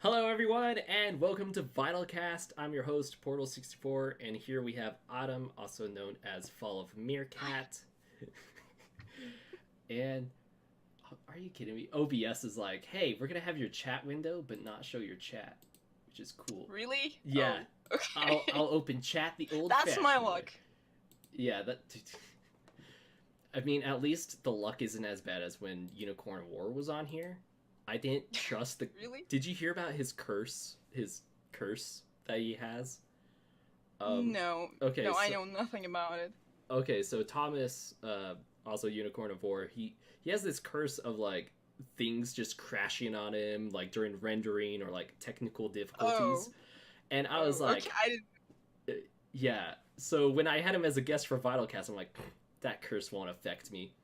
Hello, everyone, and welcome to VYTALCast. I'm your host, Portal64, and here we have Autumn, also known as FallofMeerkat. And are you kidding me? OBS is like, hey, we're gonna have your chat window, but not show your chat, which is cool. Really? Yeah, Oh, okay. I'll open chat the That's my old-fashioned way. luck. Yeah, that. I mean, at least the luck isn't as bad as when Unicorn War was on here. I didn't trust the. Really? Did you hear about his curse? His curse that he has. No. Okay. No, I So know nothing about it. okay. So Thomas, also Unicorn of War, he has this curse of like things just crashing on him, like during rendering or like technical Oh. difficulties. And I was like, Okay, I didn't. yeah. So when I had him as a guest for VitalCast, I'm like, that curse won't affect me.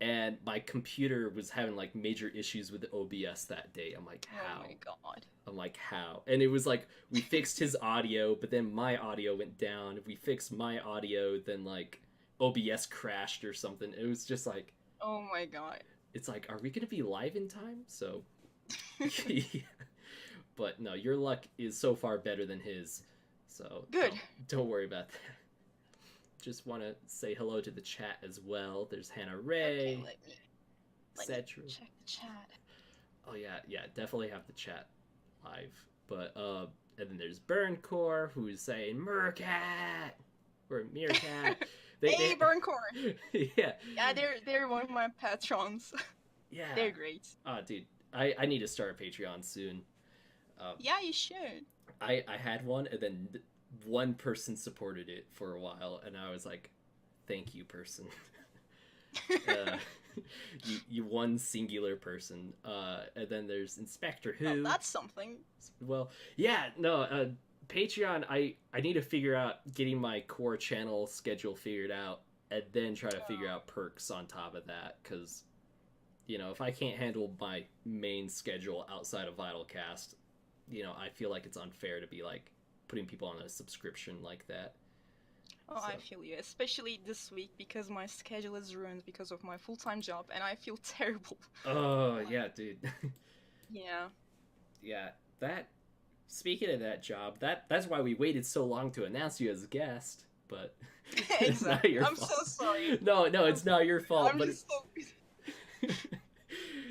And my computer was having like major issues with the OBS that day. I'm like, how? Oh my god. I'm like, how? And it was like we fixed his audio, but then my audio went down. If we fixed my audio, then like OBS crashed or something. It was just like, Oh my god. it's like, are we gonna be live in time? So, yeah. But no, your luck is so far better than his. So Good. don't worry about that. Just want to say hello to the chat as well. There's Hannah Ray, Okay, let me Cetru. check the chat. Oh yeah, definitely have the chat live. But and then there's Burncore who's saying Meerkat or Meerkat. Hey, Burncore! Yeah. Yeah, they're one of my patrons. Yeah. They're great. Oh, dude, I need to start a Patreon soon. Yeah, you should. I had one, and then one person supported it for a while, and I was like, "Thank you, person." uh, you one singular person. And then there's Inspector Who. Oh, that's something. Well, yeah, no. Patreon. I need to figure out getting my core channel schedule figured out, and then try to figure out perks on top of that, because. If I can't handle my main schedule outside of VitalCast, I feel like it's unfair to be like putting people on a subscription like that. Oh, I feel you, especially this week because my schedule is ruined because of my full-time job, and I feel terrible. Oh yeah, dude. Yeah. Yeah, that. Speaking of that job, that's why we waited so long to announce you as a guest. But it's not Exactly. your I'm fault. so sorry. No, it's not your fault. I'm but just so busy.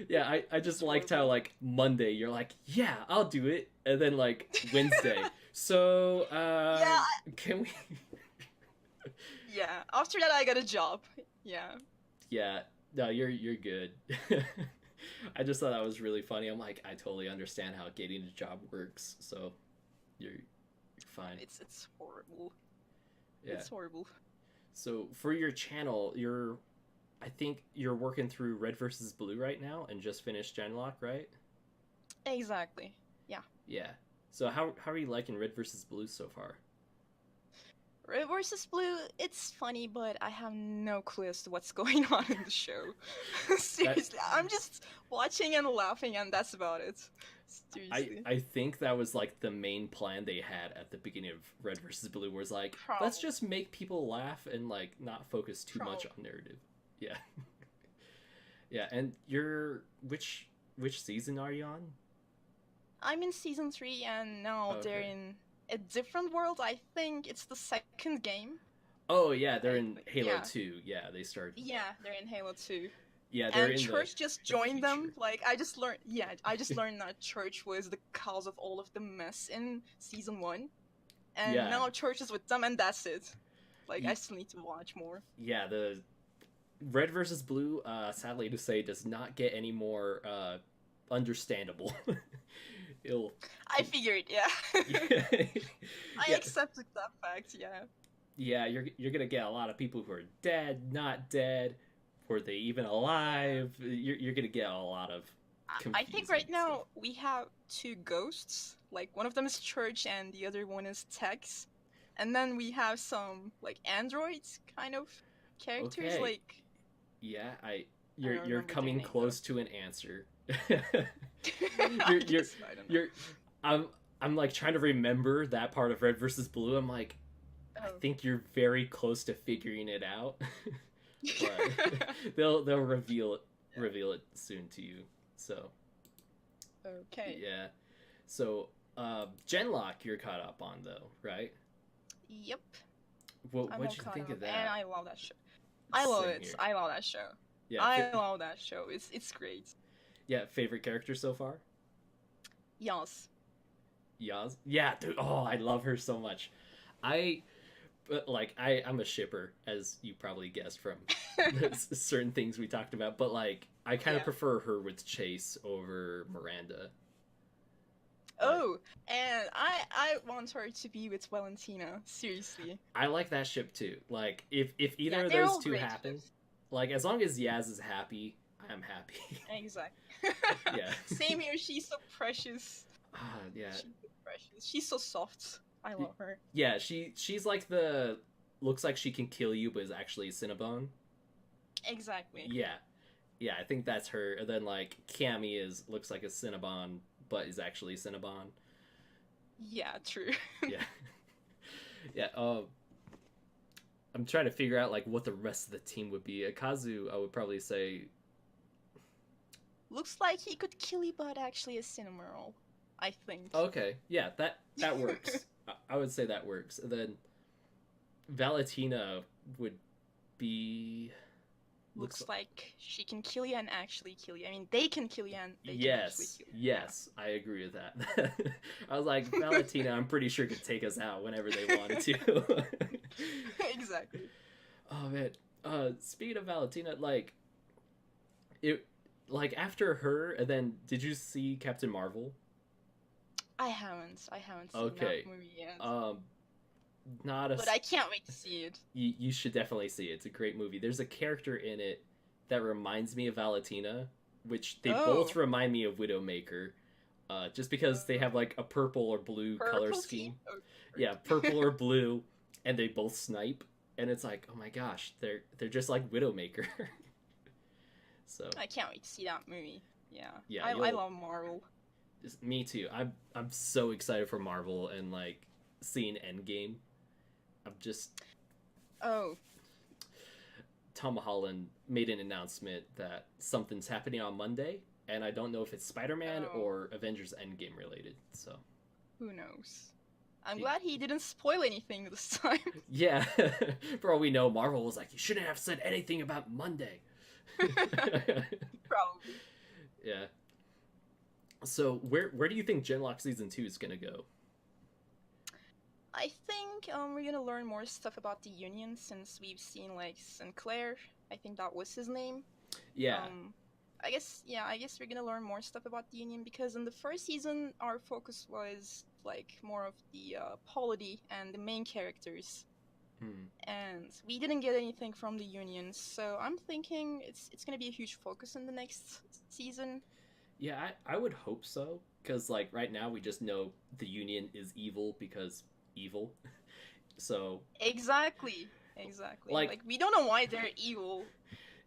yeah, I just liked how like Monday you're like, yeah, I'll do it, and then like Wednesday, so Yeah. can we? Yeah. After that, I got a job. Yeah. Yeah, no, you're good. I just thought that was really funny. I'm like, I totally understand how getting a job works, so you're fine. It's horrible. Yeah. It's horrible. So for your channel, I think you're working through Red versus Blue right now and just finished Genlock, right? Exactly. Yeah. Yeah. So how are you liking Red versus Blue so far? Red versus Blue, it's funny, but I have no clue as to what's going on in the show. Seriously, I'm just watching and laughing, and that's about it. Seriously. I think that was like the main plan they had at the beginning of Red versus Blue, was like, let's just make people laugh and like not focus too much on narrative. Yeah. Yeah, and which season are you on? I'm in season 3, and now they're in a different world. I think it's the second game. Oh yeah, they're in Halo 2. Yeah, they started. Yeah, they're in Halo 2. Yeah, they're in Church just joined them. future. Like, I just learned that Church was the cause of all of the mess in season 1. And now Church is with them, and that's it. Like, I still need to watch more. Yeah, the Red versus Blue, sadly to say, does not get any more understandable. I figured, yeah. I accepted that fact, yeah. Yeah, you're gonna get a lot of people who are dead, not dead. Were they even alive? You're gonna get a lot of I think right now we have 2 ghosts. Like, one of them is Church and the other one is Tex. And then we have some, like, androids kind of characters, like... Yeah, you're coming close to an answer. I'm like trying to remember that part of Red versus Blue. I'm like, I think you're very close to figuring it out. But they'll reveal it soon to you. So okay. Yeah. So, Genlock, you're caught up on though, right? Yep. I'm What'd all you caught think up, of that? and I love that show. I love Same it. here. I love that show. Yeah, I love that show. It's great. yeah. Favorite character so far? Yes. Yaz. Yeah, dude. Oh, I love her so much. But like, I'm a shipper, as you probably guessed from certain things we talked about. But like, I kind of Yeah. prefer her with Chase over Miranda. Oh, and I want her to be with Valentina. Seriously. I like that ship too. Like, if either Yeah, of they're those all two great happen, ships. like as long as Yaz is happy, I'm happy. Exactly. Yeah. Same here. She's so precious. Yeah. She's so precious. She's so soft. I love her. Yeah, she's like the looks like she can kill you, but is actually Cinnabon. Exactly. Yeah, yeah, I think that's her. And then like Cammy looks like a Cinnabon, but is actually Cinnabon. Yeah, true. Yeah, yeah. I'm trying to figure out like what the rest of the team would be. Akazu, I would probably say. Looks like he could kill you, but actually a Cinnamoroll. I think. Okay, yeah, that works. I would say that works. And then Valentina would be. Looks like she can kill you and actually kill you. I mean, they can kill you and they can actually Yes, kill you. yes, I agree with that. I was like, Valentina, I'm pretty sure could take us out whenever they wanted to. Exactly. Oh man. Speaking of Valentina, like after her, and then did you see Captain Marvel? I haven't seen Okay. that movie yet. Not a. But I can't wait to see it. You should definitely see it. It's a great movie. There's a character in it that reminds me of Valentina, which they both remind me of Widowmaker. Just because they have like a purple or blue color scheme. Oh, Yeah, purple or blue, and they both snipe, and it's like, oh my gosh, they're just like Widowmaker. So I can't wait to see that movie. Yeah. Yeah, I love Marvel. me too. I'm so excited for Marvel and like seeing Endgame. I'm just Oh. Tom Holland made an announcement that something's happening on Monday, and I don't know if it's Spider-Man or Avengers Endgame related. So Who knows? I'm glad he didn't spoil anything this time. yeah, for all we know, Marvel was like, you shouldn't have said anything about Monday. Probably. Yeah. So where do you think Genlock season 2 is gonna go? I think we're gonna learn more stuff about the Union since we've seen like Sinclair. I think that was his name. Yeah. I guess we're gonna learn more stuff about the Union because in the first season our focus was like more of the polity and the main characters. And we didn't get anything from the Union, so I'm thinking it's gonna be a huge focus in the next season. Yeah, I would hope so, because like right now we just know the Union is evil because evil. So Exactly. Like we don't know why they're evil.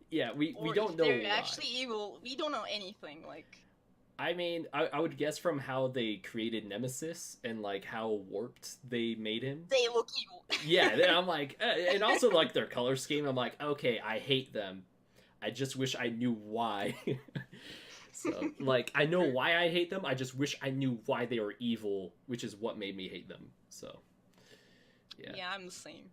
Yeah, we Or don't if know they're why. actually evil. We don't know anything. Like I mean, I would guess from how they created Nemesis and like how warped they made him. they look evil. Yeah, then I'm like, and also like their color scheme. I'm like, okay, I hate them. I just wish I knew why. So, like, I know why I hate them. I just wish I knew why they were evil, which is what made me hate them. So, yeah. Yeah, I'm the same.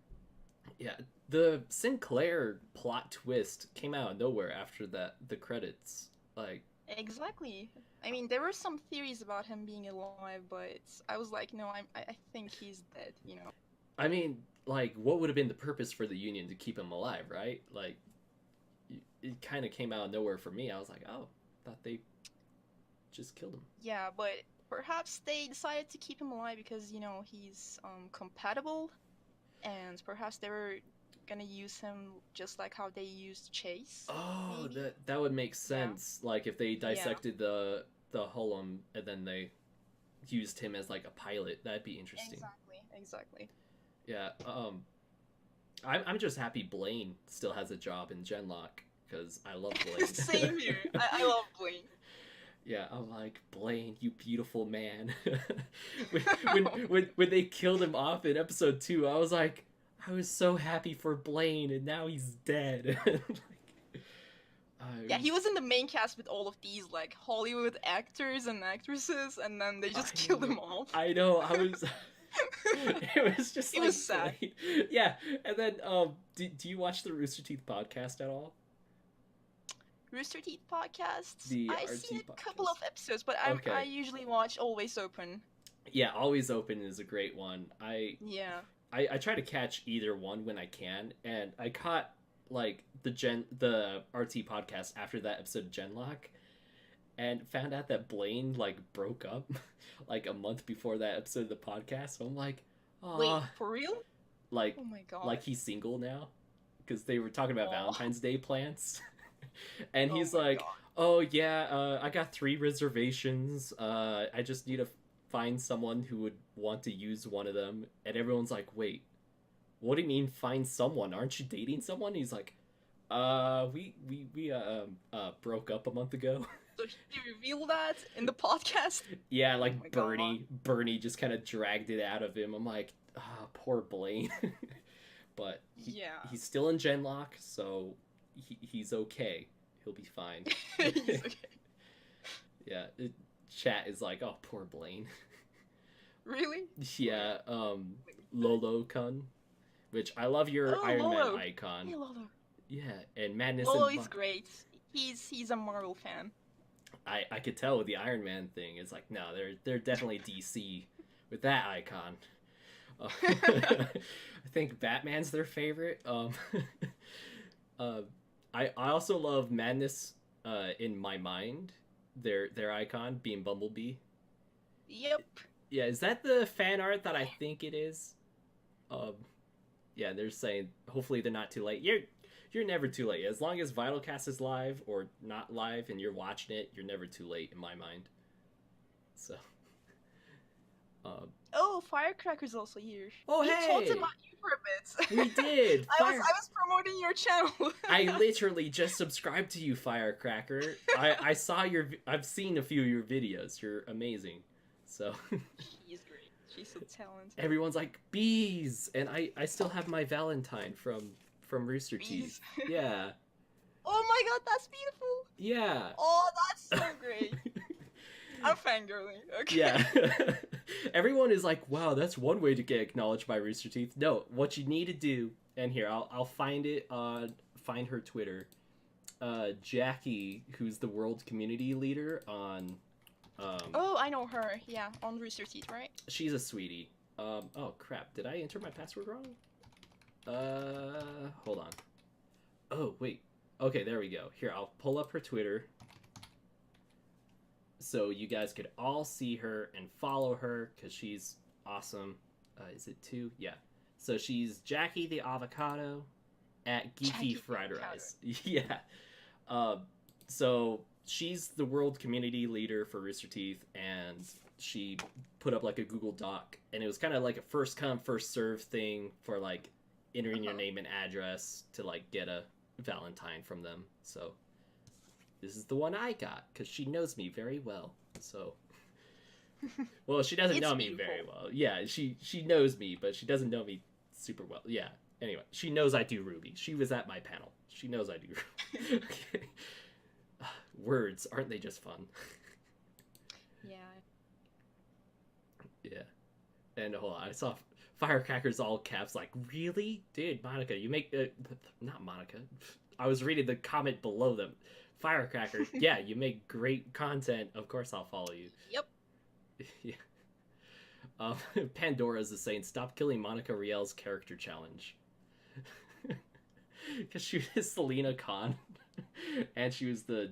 Yeah, the Sinclair plot twist came out of nowhere after the credits. Like, Exactly. I mean, there were some theories about him being alive, but I was like, no, I think he's dead. You know. I mean, like, what would have been the purpose for the Union to keep him alive, right? Like, it kind of came out of nowhere for me. I was like, oh, thought they just killed him. Yeah, but perhaps they decided to keep him alive because he's compatible, and perhaps they were gonna use him just like how they used Chase. Oh, maybe? that would make sense. Yeah. Like if they dissected the Hullum and then they used him as like a pilot, that'd be interesting. Exactly. Yeah. I'm just happy Blaine still has a job in Genlock because I love Blaine. Same here. I love Blaine. Yeah, I'm like, Blaine, you beautiful man. when they killed him off in episode 2, I was like, I was so happy for Blaine, and now he's dead. Like, Yeah, he was in the main cast with all of these like Hollywood actors and actresses, and then they just killed him off. I know. I was. It was just It like was sad. great. Yeah, and then do you watch the Rooster Teeth podcast at all? Rooster Teeth podcasts. The I've RT seen a couple podcast. of episodes, but Okay. I usually watch Always Open. Yeah, Always Open is a great one. Yeah. I try to catch either one when I can, and I caught like the RT podcast after that episode of Genlock, and found out that Blaine like broke up like a month before that episode of the podcast. So I'm like, Wait, oh, for real? like Oh my god. like he's single now because they were talking about Aw. Valentine's Day plans, and Oh he's my like, God. oh yeah, I got 3 reservations. I just need to find someone who would want to use one of them. And everyone's like, wait, what do you mean find someone? Aren't you dating someone? He's like, we broke up a month ago. So he revealed that in the podcast? Yeah, Oh like my God. Bernie just kind of dragged it out of him. I'm like, poor Blaine. But Yeah. he's still in Genlock, so he's okay. He'll be fine. He's okay. Yeah, chat is like, oh, poor Blaine. Really? Yeah, Lolo-kun, which I love your Oh, Iron Lolo. Man icon. Hey, Lolo. Yeah, and Madness Lolo and is great. He's a Marvel fan. I could tell with the Iron Man thing. It's like, no, they're definitely DC with that icon. I think Batman's their favorite. I also love Madness in My Mind. Their icon being Bumblebee. Yep. Yeah, is that the fan art that I think it is? Yeah, they're saying hopefully they're not too late. You're never too late. As long as VYTALCast is live or not live and you're watching it, you're never too late in my mind. So. Oh, Firecracker's also here. Oh, we hey! talked about you for a bit. We did. I was promoting your channel. I literally just subscribed to you, Firecracker. I've seen a few of your videos. You're amazing. So. She's great. She's so talented. Everyone's like bees, and I still have my Valentine from Rooster Teeth. Yeah. Oh my god, that's beautiful. Yeah. Oh, that's so great. I'm fangirling. Okay. Yeah. Everyone is like, wow, that's one way to get acknowledged by Rooster Teeth. No, what you need to do, and here, I'll find it find her Twitter. Jackie, who's the world community leader on Oh, I know her. Yeah, on Rooster Teeth, right? she's a sweetie. Oh crap, did I enter my password wrong? Hold on. Oh, wait. Okay, there we go. Here, I'll pull up her Twitter so you guys could all see her and follow her because she's awesome. Is it 2? Yeah. So she's Jackie the Avocado at Geeky Jackie the Fried Avocado. Rice. Yeah. So she's the world community leader for Rooster Teeth, and she put up like a Google Doc, and it was kind of like a first come first serve thing for like entering your name and address to like get a Valentine from them. So this is the one I got because she knows me very well. So, well, she doesn't It's know me beautiful. very well. Yeah, she knows me, but she doesn't know me super well. Yeah. Anyway, she knows I do Ruby. She was at my panel. She knows I do Ruby. Okay. Words, aren't they just fun? Yeah. Yeah. And hold on, I saw Firecrackers all caps like, really? Dude, Monica, you make... not Monica. I was reading the comment below them. Firecracker, yeah, you make great content. Of course I'll follow you. Yep. Yeah. Pandora's is saying, stop killing Monica Riel's character challenge. Because she was Selena Khan. And she was the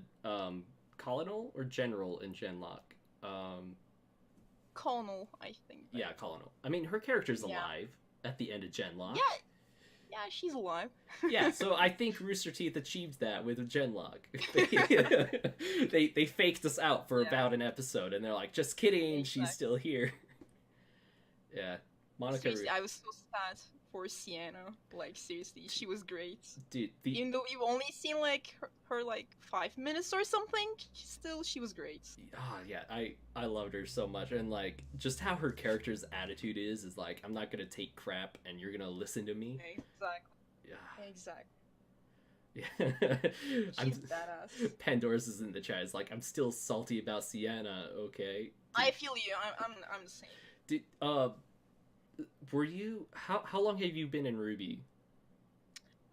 colonel or general in Genlock. Colonel, I think. Yeah, colonel. I mean, her character's Yeah. alive at the end of Genlock. Yeah. Yeah, she's alive. Yeah, so I think Rooster Teeth achieved that with Genlock. They faked us out for Yeah. about an episode, and they're like, just kidding, she's Exactly. still here. Yeah, Monica. Seriously, I was so sad for Sienna. Like, seriously, she was great. Dude, Even though we've only seen, like, her like, 5 minutes or something, she was great. yeah, I loved her so much, and like just how her character's attitude is like, I'm not gonna take crap, and you're gonna listen to me. Exactly. Yeah, Exactly. I'm She's badass. Pandora's is in the chat. It's like I'm still salty about Sienna. Okay. I feel you. I'm the same. Did were you how long have you been in Ruby?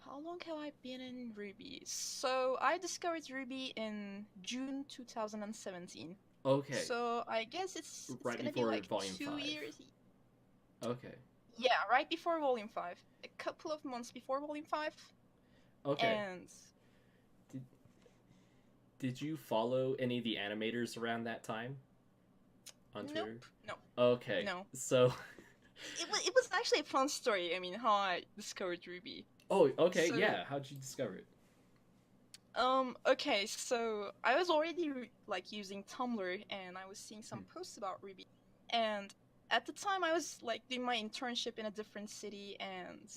How long have I been in Ruby? So I discovered Ruby in June 2017. Okay, So I guess it's right gonna be before like Volume 2 5. years. Okay. Yeah, right before Volume 5. A couple of months before Volume 5. Okay. And Did did you follow any of the animators around that time on Twitter? nope, no, Okay. no. So It was actually a fun story. I mean, how I discovered Ruby. oh, okay, So yeah. How'd you discover it? okay, so I was already like using Tumblr, and I was seeing some posts about Ruby, and at the time I was like doing my internship in a different city, and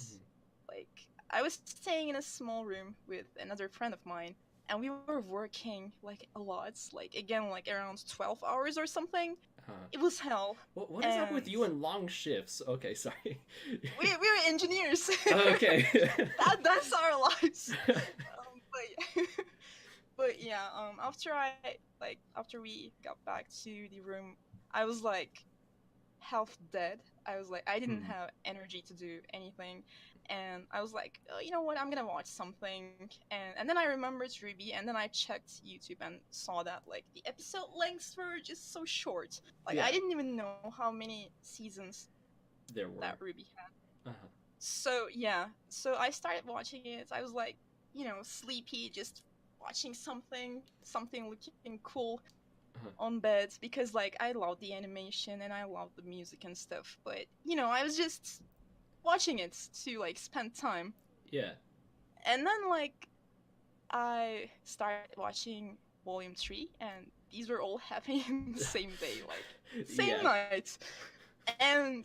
like I was staying in a small room with another friend of mine, and we were working like a lot, like again like around 12 hours or something. Huh. It was hell. What is up with And you and long shifts? Okay, sorry. we're engineers. Okay. That's our lives. But but yeah, after we got back to the room, I was like half dead. I was like I didn't have energy to do anything, and I was like, oh, you know what, I'm gonna watch something. And then I remembered Ruby, and then I checked YouTube and saw that like the episode lengths were just so short. Like Yeah. I didn't even know how many seasons There were. that Ruby had. Uh-huh. So yeah, so I started watching it. I was like, sleepy, just watching something looking cool on bed, because like I love the animation and I love the music and stuff. But I was just watching it to like spend time. Yeah. And then like I started watching Volume 3, and these were all happening in the same day, like same night. And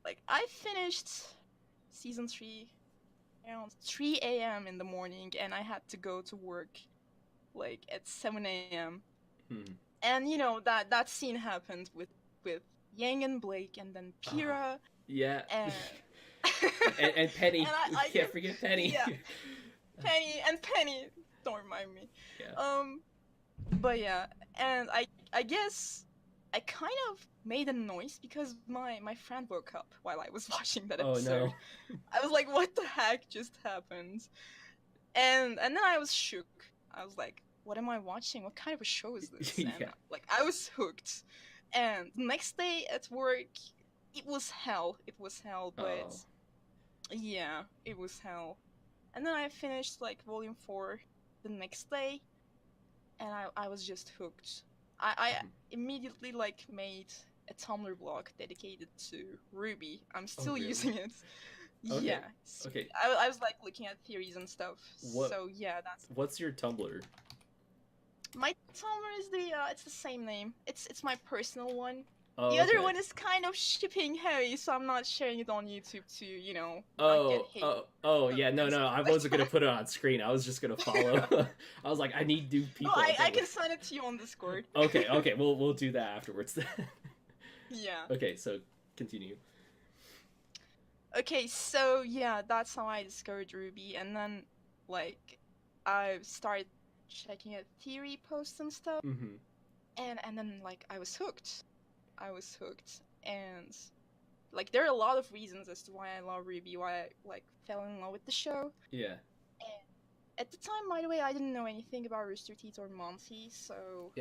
like I finished season 3 around 3 a.m. in the morning, and I had to go to work like at 7 a.m. And that scene happened with Yang and Blake, and then Pyrrha. Yeah. And and Penny. And I can't forget Penny. Yeah. Penny. Don't remind me. Yeah. But yeah, and I guess I kind of made a noise because my friend woke up while I was watching that episode. Oh no. I was like, what the heck just happened? And then I was shook. I was like, what am I watching? What kind of a show is this? Yeah. And like I was hooked. And the next day at work, it was hell. It was hell, but yeah, it was hell. And then I finished like Volume 4 the next day, and I was just hooked. I immediately like made a Tumblr blog dedicated to Ruby. I'm still really? using it. Okay. Yeah. Okay. I was like looking at theories and stuff. So yeah, that's What's your Tumblr? my Tumblr is it's the same name. It's my personal one. Oh, the other one is kind of shipping heavy, so I'm not sharing it on YouTube to, not get hate. Yeah, no, I wasn't gonna put it on screen. I was just gonna follow. I was like, I need new people. Oh, I can send it to you on Discord. Okay, we'll do that afterwards. Yeah. Okay, so continue. Okay, so yeah, that's how I discovered Ruby, and then like I started checking out theory posts and stuff, and then like I was hooked. And like there are a lot of reasons as to why I love Ruby, why I like fell in love with the show. Yeah. And at the time, by the way, I didn't know anything about Rooster Teeth or Monty, so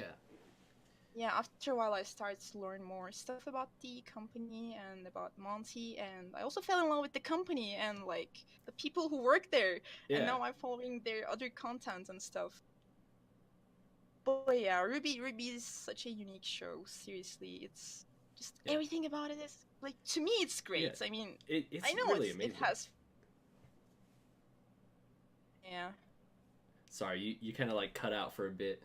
yeah, after a while I started to learn more stuff about the company and about Monty, and I also fell in love with the company and like the people who work there. And now I'm following their other content and stuff. But yeah, Ruby is such a unique show. Seriously, it's just everything about it is like, to me it's great. Yeah. I mean, it's I know really amazing. it has. Yeah. Sorry, you kind of like cut out for a bit.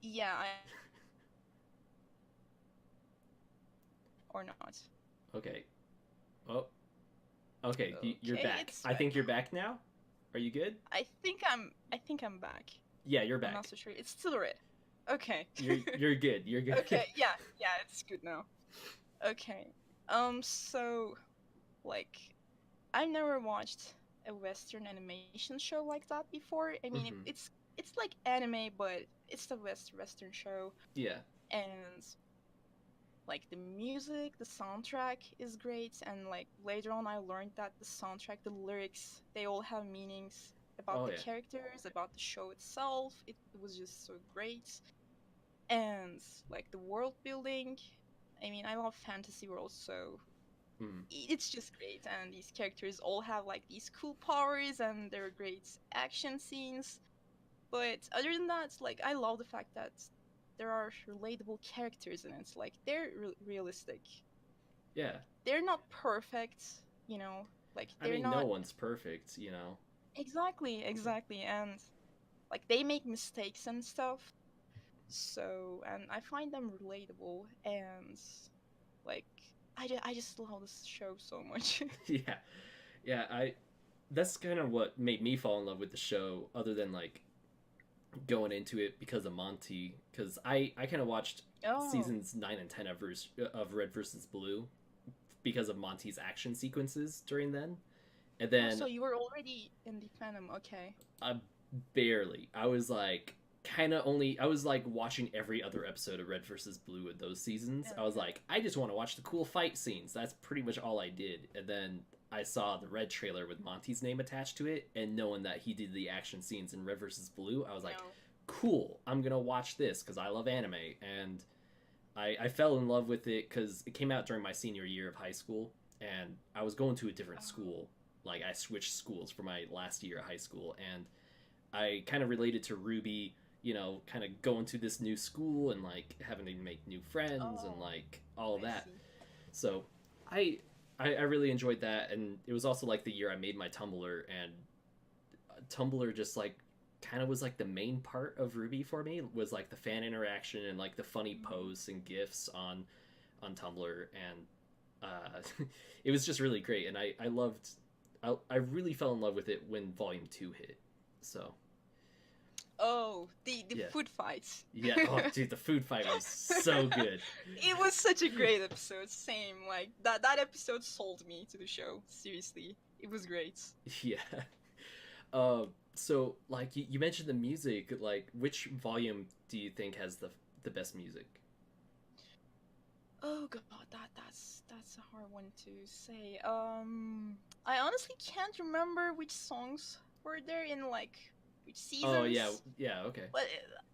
Yeah. Or not. Okay. Oh. Okay, you're back. I think you're back now. Are you good? I think I'm back. Yeah, you're back. I'm not so sure. It's still red. Okay. You're good. You're good. Okay. Yeah, it's good now. Okay. So, like, I never watched a Western animation show like that before. I mean, Hmm. it's like anime, but it's the Western show, Yeah. and like the music, the soundtrack is great, and like later on I learned that the soundtrack, the lyrics, they all have meanings about Oh the yeah. characters, about the show itself. It was just so great. And like the world building, I mean, I love fantasy worlds, so Mm. it's just great. And these characters all have like these cool powers, and they're great action scenes. But other than that, like I love the fact that there are relatable characters in it. Like they're realistic. Yeah. Like they're not perfect, you know. Like I they're mean, no not one's perfect, you know. exactly, and like they make mistakes and stuff. So, and I find them relatable, and like I just love this show so much. Yeah. Yeah, I that's kind of what made me fall in love with the show other than like going into it because of Monty cuz I kind of watched Oh, seasons 9 and 10 of Red versus Blue because of Monty's action sequences during then. And oh, then so you were already in the fandom, okay? I barely. I was like kind of only I was like watching every other episode of Red versus Blue in those seasons. I was Uh, like I just want to watch the cool fight scenes. That's pretty much all I did. And then I saw the Red trailer with Monty's name attached to it and knowing that he did the action scenes in Red versus Blue, I was like, no. cool. I'm going to watch this cuz I love anime and I fell in love with it cuz it came out during my senior year of high school and I was going to a different Oh, school. Like I switched schools for my last year of high school and I kind of related to Ruby, you know, kind of going to this new school and like having to make new friends and oh, like all of I that. see. So I I really enjoyed that, and it was also like the year I made my Tumblr, and Tumblr just like kind of was like the main part of Ruby for me was like the fan interaction and like the funny Mhm. posts and gifs on Tumblr, and it was just really great, and I loved. I really fell in love with it when Volume 2 hit. So Oh, the yeah, food fights. yeah. Oh, dude, the food fight was so good. It was such a great episode. Same, like that episode sold me to the show. Seriously, it was great. Yeah. So like you mentioned the music. Like, which volume do you think has the best music? Oh god, that's a hard one to say. I honestly can't remember which songs were there in like which Oh yeah, seasons, yeah. Okay. but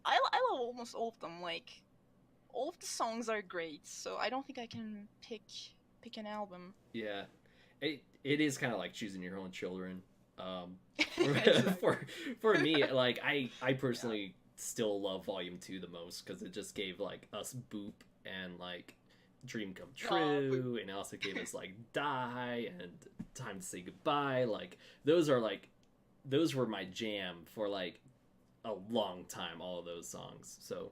I love almost all of them. Like all of the songs are great, so I don't think I can pick an album. Yeah, it is kind of like choosing your own children. Um, Exactly. for for me, like I Yeah. personally still love Volume 2 the most because it just gave like us Boop and like Dream Come Oh, but True, and it also gave us like Die and Time to Say Goodbye. Like those are like those were my jam for like a long time. All of those songs, so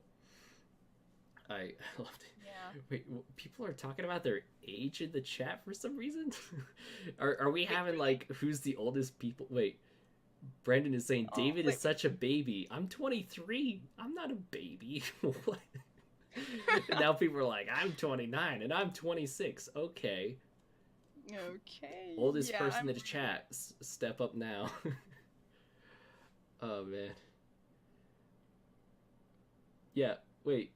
I loved yeah. it. Wait, people are talking about their age in the chat for some reason. Are we Wait, having really? like who's the oldest people? Wait, Brandon is saying Oh, David is wait. such a baby. I'm 23. I'm not a baby. What? Now people are like, I'm 29 and I'm 26. Okay, Okay. oldest Yeah, person in the chat, step up now. Oh man. Yeah. Wait.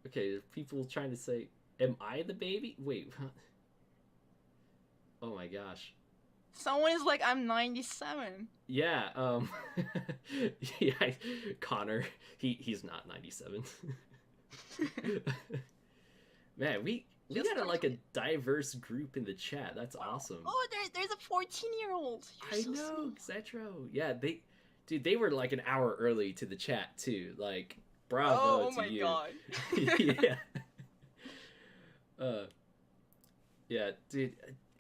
Okay. People trying to say, am I the baby? Wait. Oh my gosh. someone is like, I'm 97. Yeah, yeah, Connor, he's not 97. Man, we Just got a, turned like a 20. diverse group in the chat. That's Wow. awesome. Oh, there's a 14-year-old. You're I so know, sweet. Xetro. Yeah, dude, they were like an hour early to the chat too. Like, Oh, bravo oh to my you. god. Yeah. Uh, yeah, dude,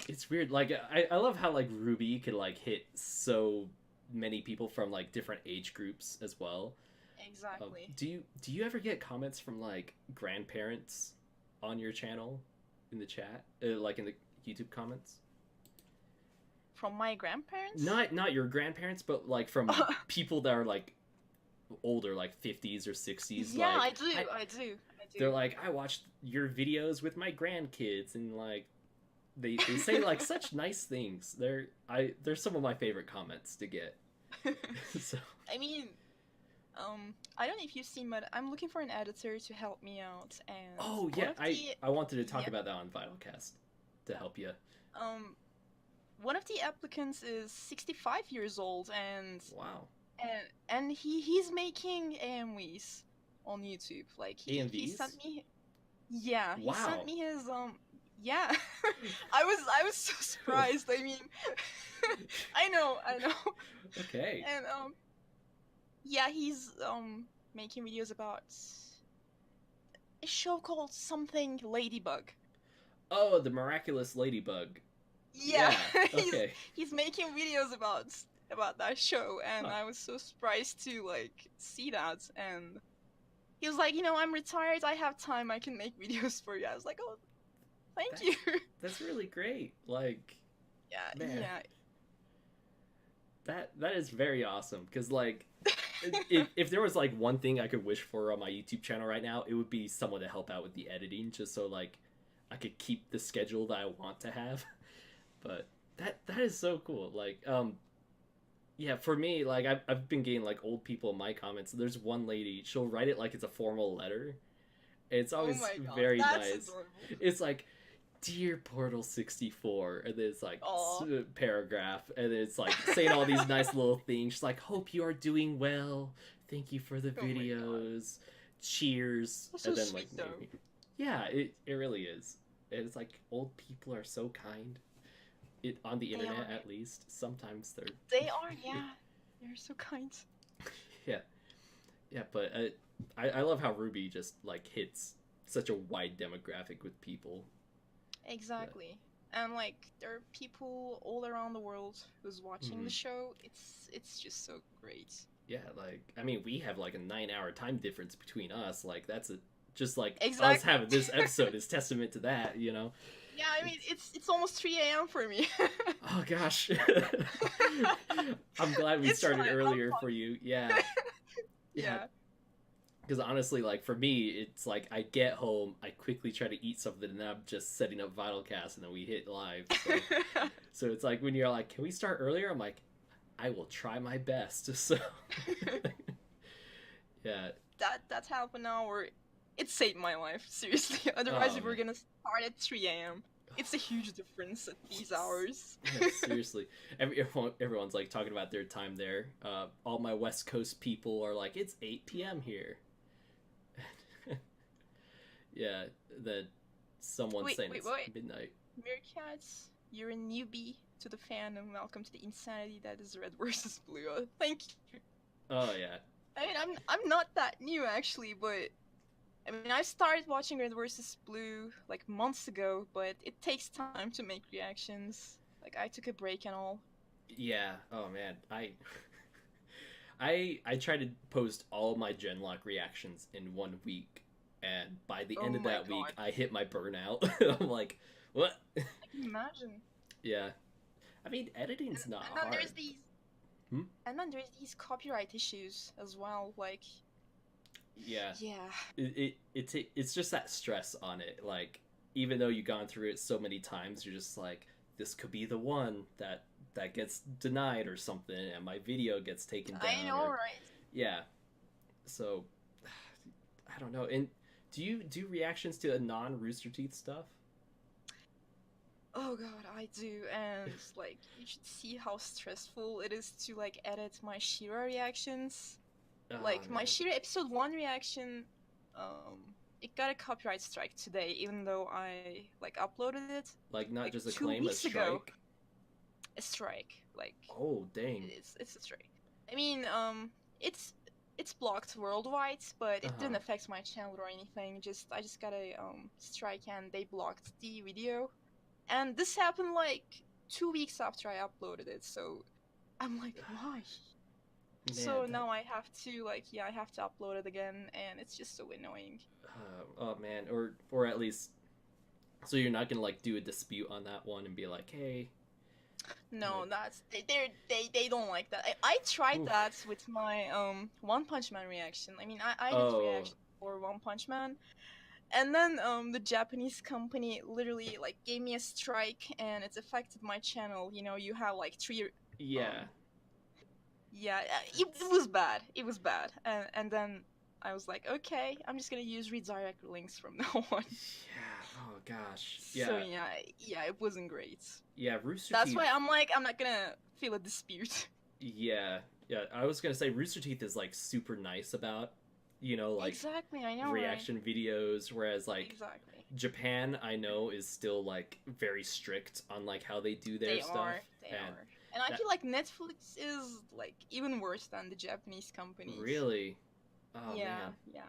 it's weird. Like, I love how like Ruby could like hit so many people from like different age groups as well. Exactly. Do you ever get comments from like grandparents on your channel in the chat, like in the YouTube comments? From my grandparents? Not your grandparents, but like from people that are like older, like 50s or 60s. Yeah, I Like do. I do. I they're do. like, I watched your videos with my grandkids, and like they say like such nice things. They're some of my favorite comments to get. So I mean, I don't know if you've seen, but I'm looking for an editor to help me out, and oh one yeah, of the I wanted to talk yeah, about that on VYTALCast to help you. um, one of the applicants is 65 years old, Wow. and he's making AMVs on YouTube. Like he sent AMVs? me, yeah, he sent Wow. me his yeah. I was so surprised. I mean, I know, Okay. and yeah, he's making videos about a show called something Ladybug. Oh, the miraculous ladybug. Yeah, Yeah. he's Okay. he's making videos about that show, and Huh. I was so surprised to like see that. And he was like, I'm retired, I have time, I can make videos for you. I was like, oh, thank That's you. that's really great. Like, Yeah, man, yeah. that is very awesome. Because like, if there was like one thing I could wish for on my YouTube channel right now, it would be someone to help out with the editing, just so like I could keep the schedule that I want to have. But that is so cool. Like, yeah, for me, like I've been getting like old people in my comments. There's one lady, she'll write it like it's a formal letter. And it's Oh always my god, very that's nice. adorable. It's like, "Dear Portal 64," and then it's like Aw. paragraph, and then it's like saying all these nice little things. She's like, "Hope you are doing well. Thank you for the Oh my god. videos. Cheers." That's And so then like sweet though. maybe, yeah, it really is. And it's like old people are so kind. It on the They internet are. at least. Sometimes they're They are, yeah. They're so kind. yeah, yeah. But I love how Ruby just like hits such a wide demographic with people. Yeah. Exactly. And like there are people all around the world who's watching the Mhm. show. It's just so great. Yeah, like I mean, we have like a 9 hour time difference between us. Like that's a just like us Exactly. having this episode is testament to that. You know. Yeah, I mean It's it's almost 3 a.m. for me. oh gosh. I'm glad we It's started fine. earlier for you. Yeah, yeah. Yeah. Because honestly, like for me, it's like I get home, I quickly try to eat something, and then I'm just setting up VitalCast, and then we hit live. So it's like when you're like, "Can we start earlier?" I'm like, "I will try my best." So yeah. That's half an hour. It saved my life, seriously. Otherwise, Oh if we're man. gonna start at 3 a.m., it's a huge difference at these hours. Yeah, seriously. Everyone's like talking about their time there. All my West Coast people are like, "It's 8 p.m. here." Yeah, that someone's Wait, saying wait, it's wait. midnight. Meerkats, you're a newbie to the fan, and welcome to the insanity that is Red versus Blue. Thank you. Oh yeah. I mean, I'm not that new actually, but I mean, I started watching Red versus Blue like months ago, but it takes time to make reactions. Like I took a break and all. Yeah. Oh man. I tried to post all my Genlock reactions in 1 week, and by the Oh end of my that week, god, I hit my burnout. I'm like, what? I can imagine. Yeah. I mean, editing's not And then there's hard. these, Hmm? and then there's these copyright issues as well. Like, Yeah. yeah, It's just that stress on it. Like, even though you've gone through it so many times, you're just like, this could be the one that gets denied or something, and my video gets taken I down. know, Or right? yeah. So I don't know. And do you do reactions to a non Rooster Teeth stuff? Oh god, I do, and like you should see how stressful it is to like edit my Shira reactions. Oh Like my man. Shira episode 1 reaction, it got a copyright strike today, even though I like uploaded it Like not like just a two claim, a weeks ago. strike. A strike, like Oh dang. it's a strike. I mean, it's it's blocked worldwide, but Uh it didn't huh. affect my channel or anything. I just got a strike and they blocked the video. And this happened like 2 weeks after I uploaded it, so I'm like, why? Man, So that. now I have to like, yeah, I have to upload it again, and it's just so annoying. Oh man, or at least so you're not gonna like do a dispute on that one and be like, hey, No, like, that's they don't like that. I tried oof. that with my One Punch Man reaction. I mean, I did Oh, reaction for One Punch Man, And then the Japanese company literally like gave me a strike, and it's affected my channel. You know, you have like three. Yeah. Yeah, it was bad. It was bad. And then I was like, okay, I'm just gonna use redirect links from now on. Yeah. Oh gosh. So Yeah. yeah, it wasn't great. Yeah. Rooster That's Teeth. why I'm like, I'm not gonna feel a dispute. Yeah. Yeah. I was gonna say Rooster Teeth is like super nice about, like Exactly, I know, right? reaction videos, whereas like Exactly. Japan, I know, is still like very strict on like how they do their They stuff. are. They And are. And I that feel like Netflix is like even worse than the Japanese companies. really, oh Yeah, man, yeah.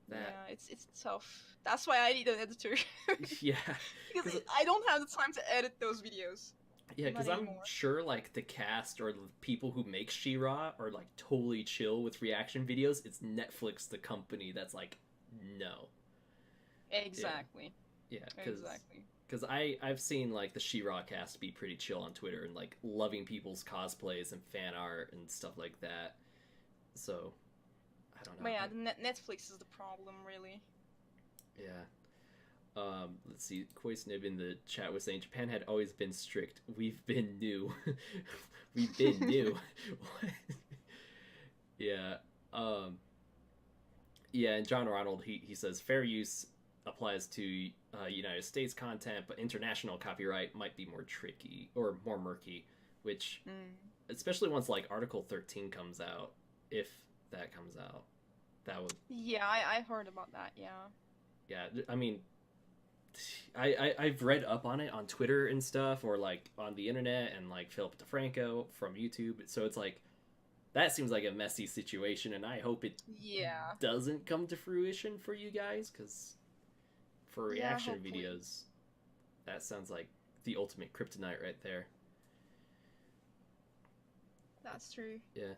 that Yeah, it's tough. That's why I need an editor. yeah, Because because I don't have the time to edit those videos. yeah, Not because I'm anymore. sure like the cast or the people who make She-Ra are like totally chill with reaction videos. It's Netflix, the company, that's like no, Exactly. yeah, Exactly. because I've seen like the She-Ra cast be pretty chill on Twitter and like loving people's cosplays and fan art and stuff like that. So I don't know. But yeah, Netflix is the problem, really. Yeah. Let's see. Koisnib in the chat was saying Japan had always been strict. We've been new. We've been new. Yeah. Yeah, and John Ronald he says fair use applies to United States content, but international copyright might be more tricky or more murky, which especially once like Article 13 comes out, if that comes out, that would Yeah, I heard about that, yeah. yeah, I mean I've read up on it on Twitter and stuff, or like on the internet, and like Philip DeFranco from YouTube. So it's like that seems like a messy situation, and I hope it Yeah. doesn't come to fruition for you guys, because for Yeah, reaction hopefully. videos, that sounds like the ultimate kryptonite right there. That's true. Yeah.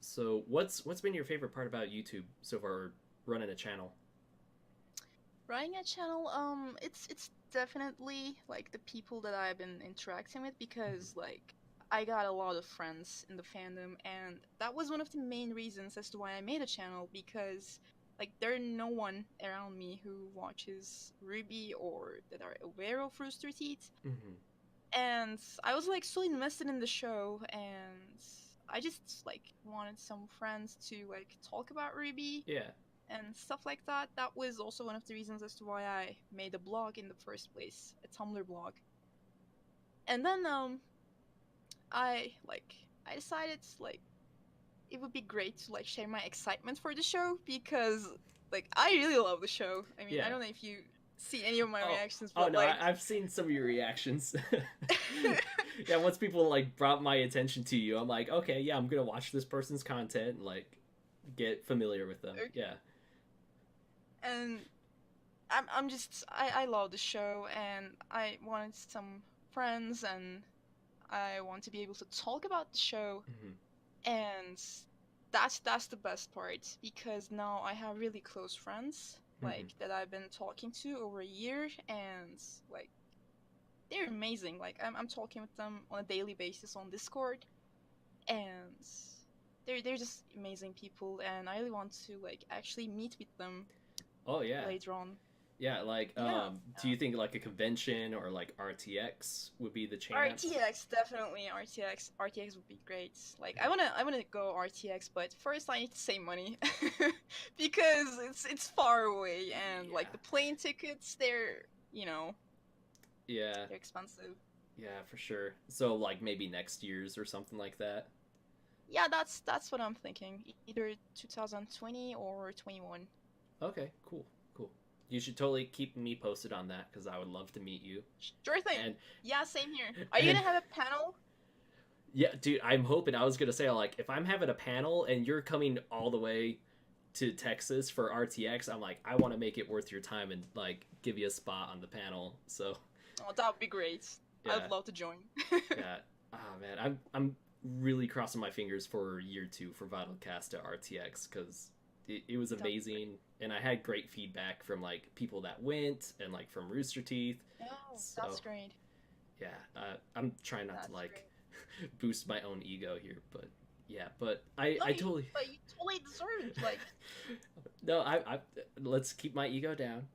So what's been your favorite part about YouTube so far, running a channel? Running a channel, it's definitely like the people that I've been interacting with, because like I got a lot of friends in the fandom, and that was one of the main reasons as to why I made a channel, because like there are no one around me who watches Ruby or that are aware of Rooster Teeth. Mm-hmm. And I was like so invested in the show, and I just like wanted some friends to like talk about Ruby Yeah. and stuff like that. That was also one of the reasons as to why I made a blog in the first place, a Tumblr blog. And then I decided like it would be great to like share my excitement for the show, because like I really love the show. I mean, I Yeah. don't know if you see any of my Oh, reactions, oh but no, like I've seen some of your reactions. Yeah, once people like brought my attention to you, I'm like, okay, yeah, I'm gonna watch this person's content and like get familiar with them. Yeah. and I'm just I love the show, and I wanted some friends, and I want to be able to talk about the show. Mm-hmm. And that's the best part, because now I have really close friends Mm-hmm. like that I've been talking to over a year, and like they're amazing. Like I'm talking with them on a daily basis on Discord, and they're just amazing people, and I really want to like actually meet with them Oh yeah. later on. Yeah, like Yeah. do you think like a convention or like RTX would be the chance? RTX, definitely RTX would be great. Like I wanna go RTX, but first I need to save money because it's far away, and Yeah. like the plane tickets, they're Yeah. they're expensive. Yeah, for sure. So like maybe next year's or something like that. Yeah, that's what I'm thinking. Either 2020 or 21. Okay, cool. Cool. You should totally keep me posted on that because I would love to meet you. Sure thing. And Yeah, same here. Are you and gonna have a panel? yeah, dude, I'm hoping. I was gonna say like if I'm having a panel and you're coming all the way to Texas for RTX, I'm like I want to make it worth your time and like give you a spot on the panel. So Oh, that would be great. yeah, I'd love to join. yeah. Oh man, I'm really crossing my fingers for year 2 for VYTALCast at RTX because it was amazing, and I had great feedback from like people that went and like from Rooster Teeth. Oh, So that's great. yeah, I'm trying not to That's like great. boost my own ego here, but Yeah, but I totally. But you totally deserve like. No, let's keep my ego down.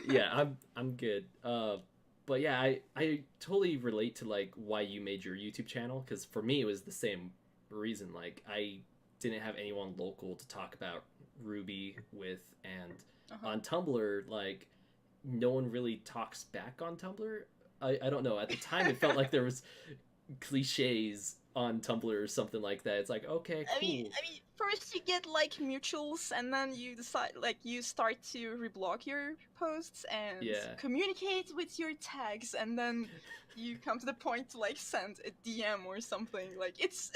Yeah, I'm good. But yeah, I totally relate to like why you made your YouTube channel, because for me it was the same reason. Like I didn't have anyone local to talk about Ruby with, and on Tumblr, like no one really talks back on Tumblr. I don't know. At the time, it felt like there was cliches on Tumblr or something like that. It's like, okay, cool. I mean, first you get like mutuals, and then you decide like you start to reblock your posts and communicate with your tags, and then you come to the point to like send a DM or something. Like it's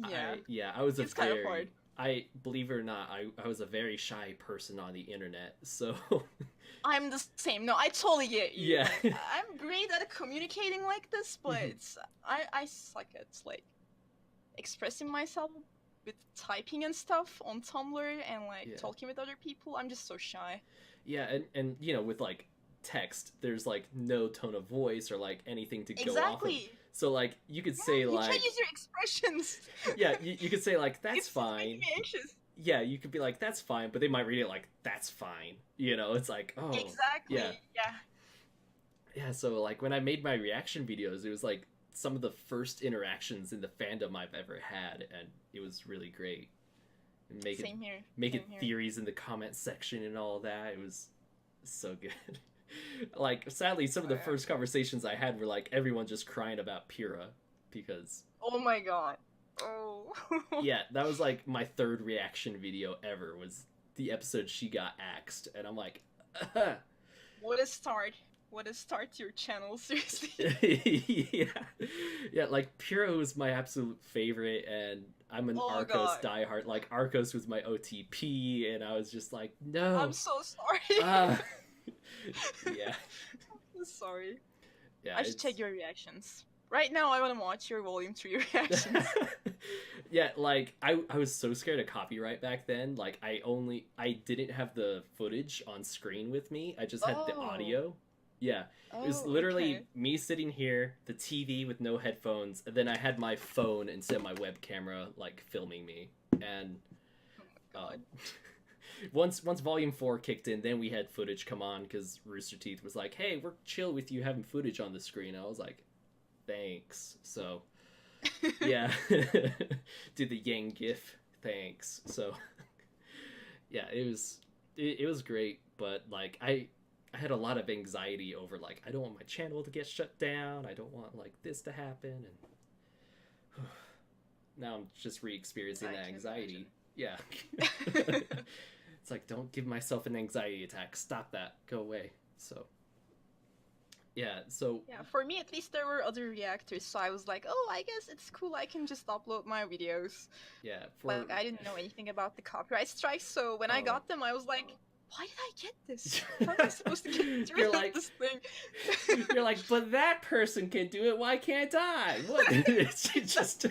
I was it's kind of hard. I believe it or not, I was a very shy person on the internet, so I'm the same. No, I totally get you. Yeah. Like, I'm great at communicating like this, but I suck at like expressing myself with typing and stuff on Tumblr and like talking with other people. I'm just so shy. Yeah, and you know, with like text, there's like no tone of voice or like anything to go off of. So like you could say like you can't use your expressions. Yeah, you could say like that's it's fine. Making me anxious. Yeah, you could be like that's fine, but they might read it like that's fine. You know, it's like oh exactly. Yeah. So like when I made my reaction videos, it was like some of the first interactions in the fandom I've ever had, and it was really great. And making theories in the comment section and all that, it was so good. Like sadly, some of the first conversations I had were like everyone just crying about Pyrrha because. Oh my god. Oh. Yeah, that was like my third reaction video ever. Was the episode she got axed, and I'm like. What a start. What a start to your channel, seriously. Yeah, like Pyrrha was my absolute favorite, and I'm an Arcos diehard. Like Arcos was my OTP, and I was just like, no. I'm so sorry. Yeah. I'm sorry. Yeah, I should check your reactions. Right now, I want to watch your Volume 3 reactions. Yeah, like, I was so scared of copyright back then. Like, I didn't have the footage on screen with me. I just had the audio. Yeah. It was literally me sitting here, the TV with no headphones, and then I had my phone instead of my web camera, like, filming me. And once Volume 4 kicked in, then we had footage come on, because Rooster Teeth was like, hey, we're chill with you having footage on the screen. I was like, thanks. So, yeah. Did the Yang gif. Thanks. So, yeah, it was great, but, like, I had a lot of anxiety over, like, I don't want my channel to get shut down. I don't want, like, this to happen. And now I'm just re-experiencing that anxiety. Yeah. It's like, don't give myself an anxiety attack. Stop that. Go away. So, yeah, so... Yeah, for me, at least, there were other reactors, so I was like, oh, I guess it's cool, I can just upload my videos. Yeah, Like, I didn't know anything about the copyright strikes, so when I got them, I was like, why did I get this? How am I supposed to get rid of this thing? You're like, but that person can do it, why can't I? What? It's just...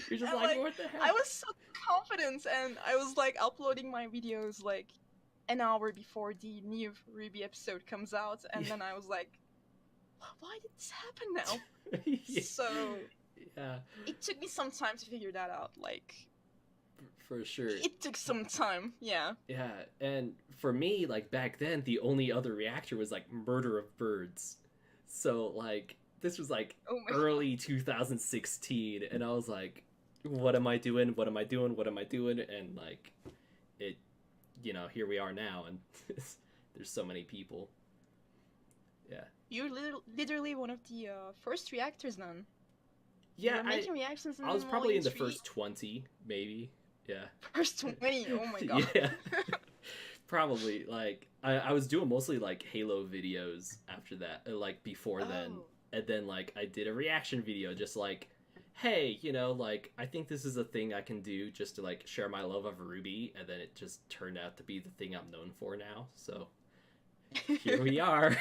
You're just like, what the heck? I was so confident, and I was, like, uploading my videos, like, an hour before the new Ruby episode comes out, and then I was like, why did this happen now? So, it took me some time to figure that out, like... For sure. It took some time, yeah. Yeah, and for me, like, back then, the only other reactor was, like, Murder of Birds. So, like, this was, like, early 2016, and I was like, what am I doing? What am I doing? What am I doing? And, like, it, you know, here we are now, and there's so many people. Yeah. You're literally one of the first reactors, then. Yeah, making reactions in I was probably in the first 20, maybe. Yeah. First 20? Oh my god. Yeah. Probably. Like, I was doing mostly, like, Halo videos after that, like, before then. And then, like, I did a reaction video just like, hey, you know, like, I think this is a thing I can do just to, like, share my love of Ruby. And then it just turned out to be the thing I'm known for now. So, here we are.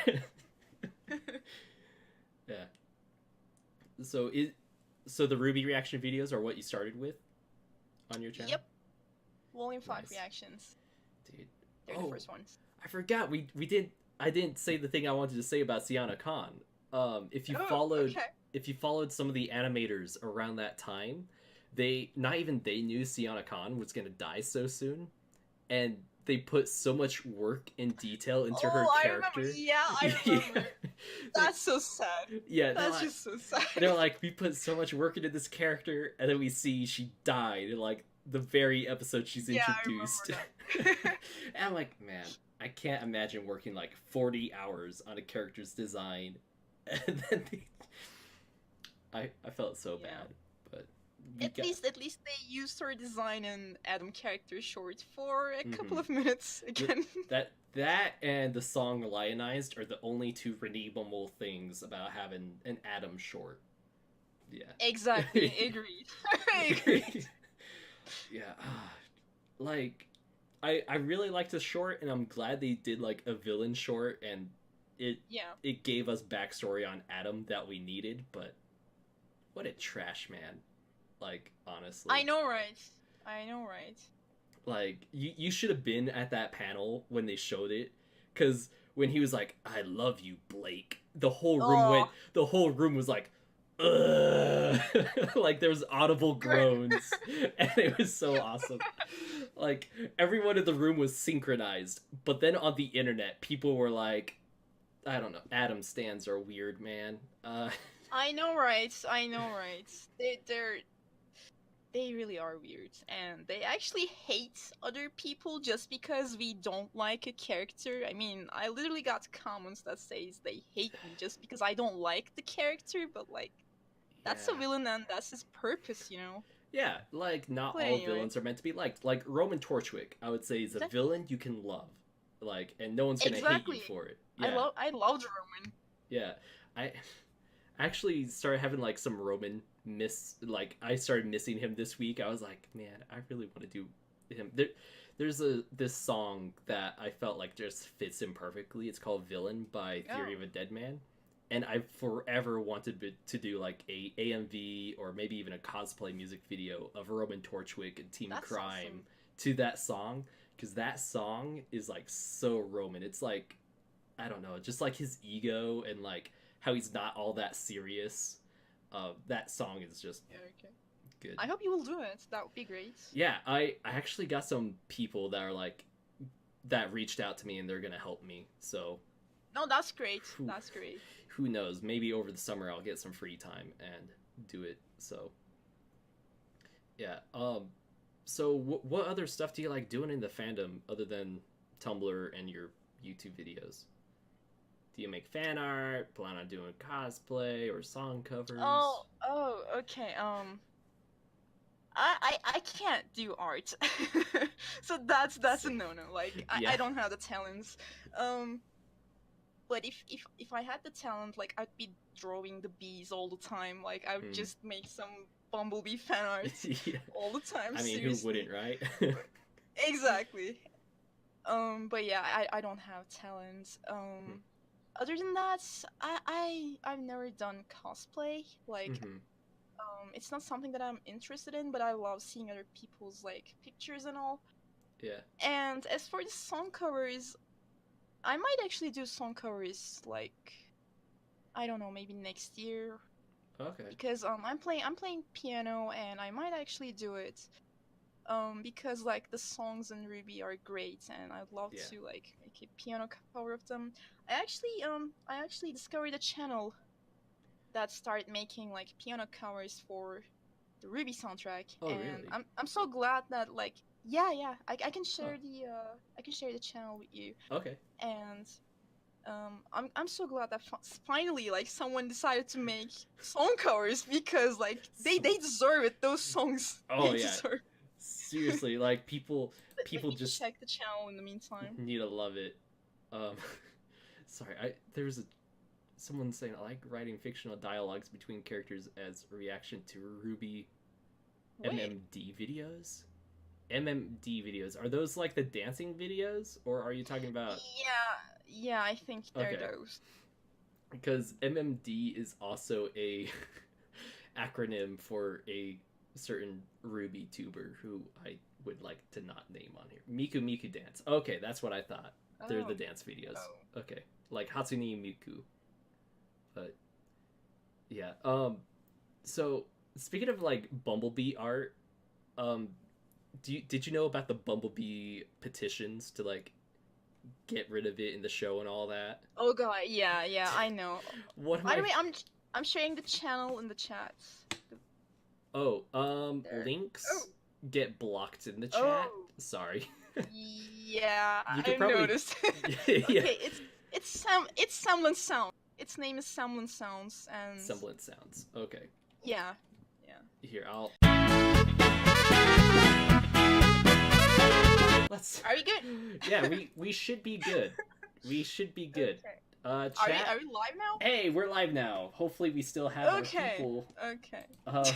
Yeah. So the Ruby reaction videos are what you started with on your channel? Yep. Volume 5 reactions. Dude. They're the first ones. I forgot I didn't say the thing I wanted to say about Sienna Khan. If you followed if you followed some of the animators around that time, not even they knew Sienna Khan was gonna die so soon, and they put so much work and detail into her I character. remember. Yeah, I remember. That's so sad. Yeah, that's just so sad. They're like, we put so much work into this character, and then we see she died in like the very episode she's introduced. Yeah, and I'm like, man, I can't imagine working like 40 hours on a character's design, and then I felt so bad, but at least they used her design in Adam character short for a couple of minutes again. That and the song Lionized are the only two redeemable things about having an Adam short. Yeah. Exactly. Agreed. Yeah. Like, I really liked the short, and I'm glad they did like a villain short, and it gave us backstory on Adam that we needed, but what a trash man. Like, honestly. I know, right? Like, you should have been at that panel when they showed it, because when he was like, "I love you, Blake," the whole room was like, ugh. Like, there was audible groans, and it was so awesome. Like, everyone in the room was synchronized, but then on the internet, people were like, I don't know, Adam stans are weird, man. I know, right? They really are weird, and they actually hate other people just because we don't like a character. I mean, I literally got comments that says they hate me just because I don't like the character, but like, that's a villain and that's his purpose, you know? Yeah, like, not all villains are meant to be liked. Like, Roman Torchwick, I would say, is a villain you can love. Like, and no one's gonna hate you for it. Yeah. I loved Roman. Yeah. I actually started having, like, some Roman I started missing him this week. I was like, man, I really want to do him. There's this song that I felt like just fits him perfectly. It's called Villain by Theory of a Dead Man. And I forever wanted to do like a AMV or maybe even a cosplay music video of Roman Torchwick and Team Crime to that song, because that song is like so Roman. It's like, I don't know, just like his ego and like how he's not all that serious. That song is just good. I hope you will do it. That would be great. Yeah, I actually got some people that are like, that reached out to me and they're gonna help me. So. No, that's great. That's great. Who knows? Maybe over the summer I'll get some free time and do it. So. Yeah. So what other stuff do you like doing in the fandom other than Tumblr and your YouTube videos? Do you make fan art? Plan on doing cosplay or song covers? Oh, okay. I can't do art, so that's a no-no. Like, I don't have the talents. But if I had the talent, like, I'd be drawing the bees all the time. Like, I would just make some Bumblebee fan art all the time. I mean, seriously. Who wouldn't, right? Exactly. But yeah, I don't have talent. Other than that, I've never done cosplay. Like, it's not something that I'm interested in, but I love seeing other people's like pictures and all. Yeah. And as for the song covers, I might actually do song covers like, I don't know, maybe next year. Okay. Because I'm playing piano and I might actually do it. Because like the songs in Ruby are great and I'd love to like make a piano cover of them. I actually discovered a channel that started making like piano covers for the Ruby soundtrack. Oh, and really? I'm so glad that like I can share the channel with you. Okay. And I'm so glad that finally like someone decided to make song covers, because like they deserve it. Those songs. Oh yeah. Seriously, like people just check the channel in the meantime. Need to love it. Sorry, there was someone saying I like writing fictional dialogues between characters as a reaction to Ruby MMD videos. MMD videos, are those like the dancing videos, or are you talking about? Yeah, I think they're those. Because MMD is also a acronym for a certain Ruby tuber who I would like to not name on here. Miku Dance. Okay, that's what I thought. They're the dance videos. Okay, like Hatsune Miku. But Yeah. So speaking of like Bumblebee art, um, did you know about the Bumblebee petitions to like get rid of it in the show and all that? Oh god, yeah, yeah, I know. One of By the my way, I'm sharing the channel in the chat. There. Oh, links get blocked in the chat. oh, Sorry. yeah, You could I probably noticed. yeah. Okay, it's Semblance Sound. Its name is Semblance Sounds, and Semblance sounds. Okay. yeah, yeah. Here, I'll let's Are we good? yeah, we should be good. We should be good. Okay. Chat. Are we live now? Hey, we're live now. Hopefully we still have our Okay. people. Okay. Uh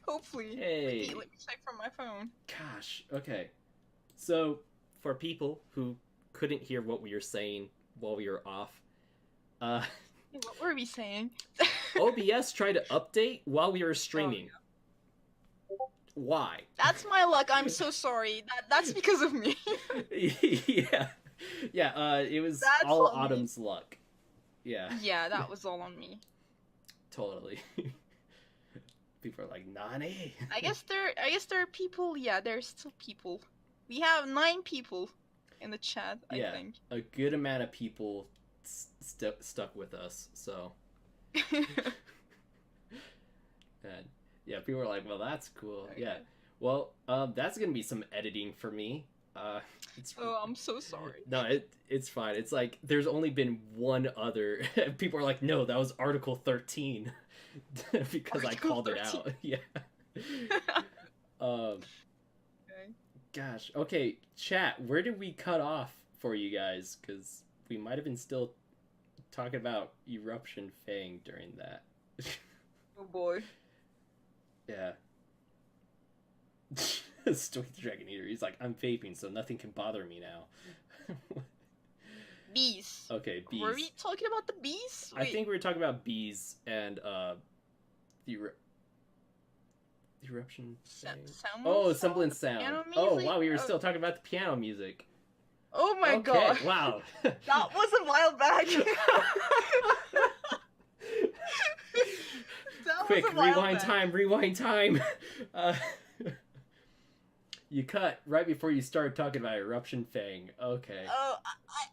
Hopefully. hey. Okay, let me check from my phone. Gosh. Okay. So, for people who couldn't hear what we were saying while we were off, What were we saying? OBS tried to update while we were streaming. Why? That's my luck. I'm so sorry. That's because of me. Yeah. Yeah, it was That's all on me. Autumn's luck. Yeah, Yeah, that was all on me. totally. People are like, Nani? I guess there are people. Yeah, there's still people. We have 9 people in the chat. I Yeah. think. A good amount of people stuck with us, so. And yeah, people were like, well, that's cool. Okay. Yeah. Well, that's gonna be some editing for me. It's Oh, I'm so sorry. no, it's fine. It's like there's only been one other. People are like, no, that was Article 13, because I Article called 13. it out. Yeah. Um. Okay. Gosh. Okay, chat. Where did we cut off for you guys? Because we might have been still talking about Eruption Fang during that. Oh boy. Yeah. Stoic Dragon Eater. He's like, I'm vaping, so nothing can bother me now. Bees. Okay, bees. Were we talking about the bees? I think we were talking about bees and the eruption. Oh, semblance sound. Piano Oh music? wow, we were Oh. still talking about the piano music. Oh my Okay, god. wow. That was a while back. That Quick, was a while rewind back. time, rewind time. Uh, you cut right before you started talking about Eruption Fang. Okay. Oh,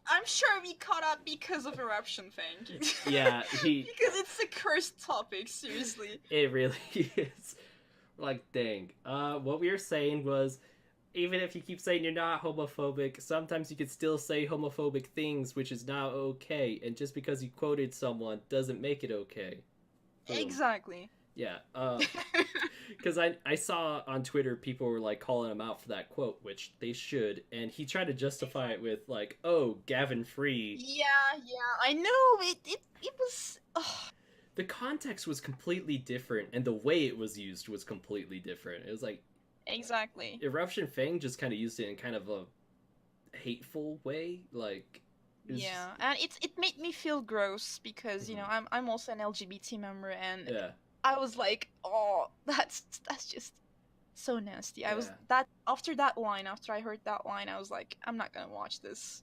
I'm sure we caught up because of Eruption Fang. Yeah, Because it's a cursed topic, seriously. It really is. Like, dang. What we were saying was, even if you keep saying you're not homophobic, sometimes you could still say homophobic things, which is not okay. And just because you quoted someone doesn't make it okay. Boom. Exactly. Yeah. Because I saw on Twitter people were like calling him out for that quote, which they should. And he tried to justify it with like, "Oh, Gavin Free." Yeah, I know. It was. Ugh. The context was completely different, and the way it was used was completely different. It was like Exactly. Eruption Fang just kind of used it in kind of a hateful way, like. Yeah, and it made me feel gross because you know Mhm. I'm also an LGBT member and Yeah. I was like, oh, that's just so nasty. I was Yeah. that after that line, after I heard that line, I was like, I'm not gonna watch this.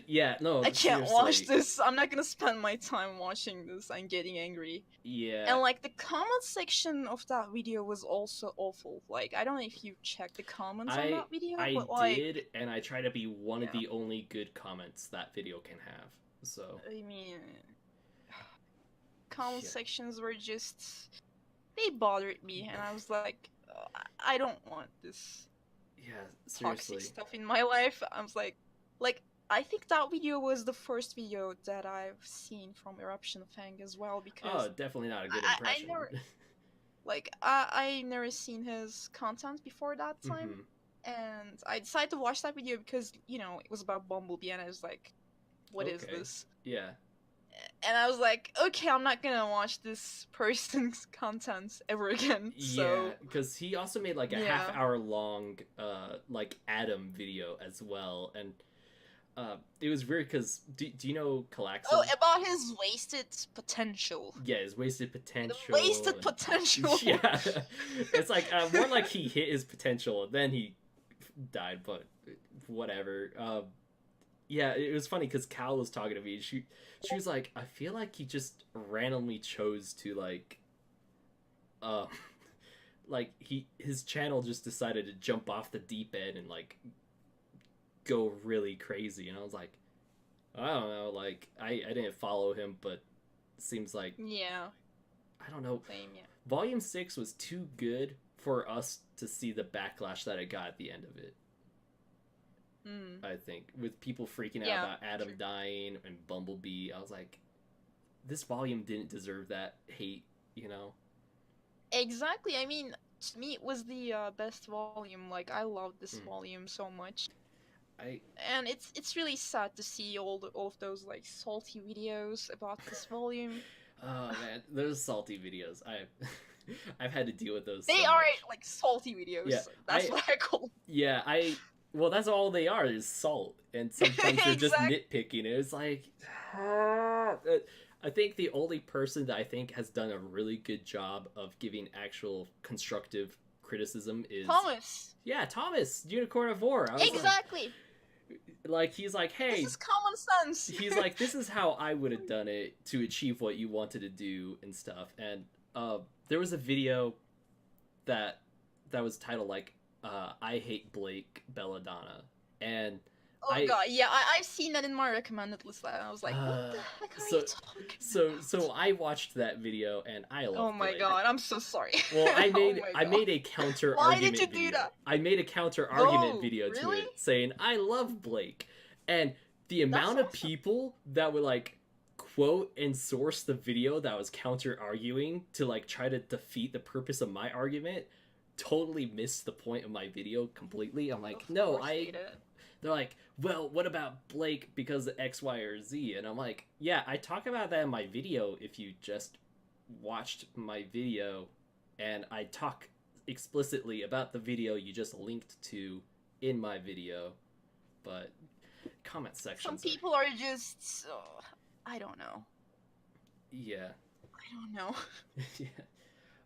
Yeah, no, I can't watch seriously. this. I'm not gonna spend my time watching this. I'm getting angry. Yeah. And like the comment section of that video was also awful. Like I don't know if you checked the comments on that video, I but like did, and I try to be one of Yeah. the only good comments that video can have. So I mean, comment Yeah. sections were just they bothered me, and I was like, I don't want this yeah, toxic seriously. stuff in my life. I was like I think that video was the first video that I've seen from Eruption Fang as well because Oh, definitely not a good I impression. never I never seen his content before that time, Mhm. and I decided to watch that video because you know it was about Bumblebee, and I was like, what is Okay. this? Yeah. And I was like, okay, I'm not gonna watch this person's content ever again. So Yeah, because he also made like a Yeah. half-hour long like Adam video as well, and it was weird because do you know Calaxo? oh, about his wasted potential. Yeah, his wasted The potential. wasted and- potential. Yeah, it's like more like he hit his potential and then he died, but whatever. yeah, it was funny because Cal was talking to me. She was like, I feel like he just randomly chose to uh, like his channel just decided to jump off the deep end and like go really crazy. And I was like, I don't know, like I didn't follow him, but it seems like Yeah, I don't know. same. Yeah. Volume 6 was too good for us to see the backlash that it got at the end of it. I think with people freaking out Yeah, about Adam true. dying and Bumblebee, I was like, this volume didn't deserve that hate, you know? Exactly. I mean, to me, it was the best volume. Like, I love this Mm. volume so much, I and it's really sad to see all of those like salty videos about this volume. oh man, those salty videos. I've had to deal with those They so are much. like salty Yeah, videos. That's what I call them. yeah, well, that's all they are is salt, and sometimes they're just Exactly. nitpicking. It's like, I think the only person that I think has done a really good job of giving actual constructive criticism is Thomas. yeah, Thomas Unicorn of War. I was Exactly. like he's like, This hey, is common sense. he's like, this is how I would have done it to achieve what you wanted to do and stuff. And there was a video that was titled like I hate Blake Belladonna, and Oh god, yeah, I've seen that in my recommended list. I was like, what the heck are you talking about? so I watched that video and I love Oh my Blake. god, I'm so sorry. Well, I made Oh my I God. made a counter Why argument did you video. do that? I made a counter argument Oh, video to really? it saying I love Blake. And the amount of awesome. people that would like quote and source the video that was counter arguing to like try to defeat the purpose of my argument totally missed the point of my video completely. I'm like, Of no, course they did. they're like, well, what about Blake because of X, Y, or Z? And I'm like, yeah, I talk about that in my video if you just watched my video, and I talk explicitly about the video you just linked to in my video. But comment sections Some people are just, I don't know. yeah. I don't know. Yeah.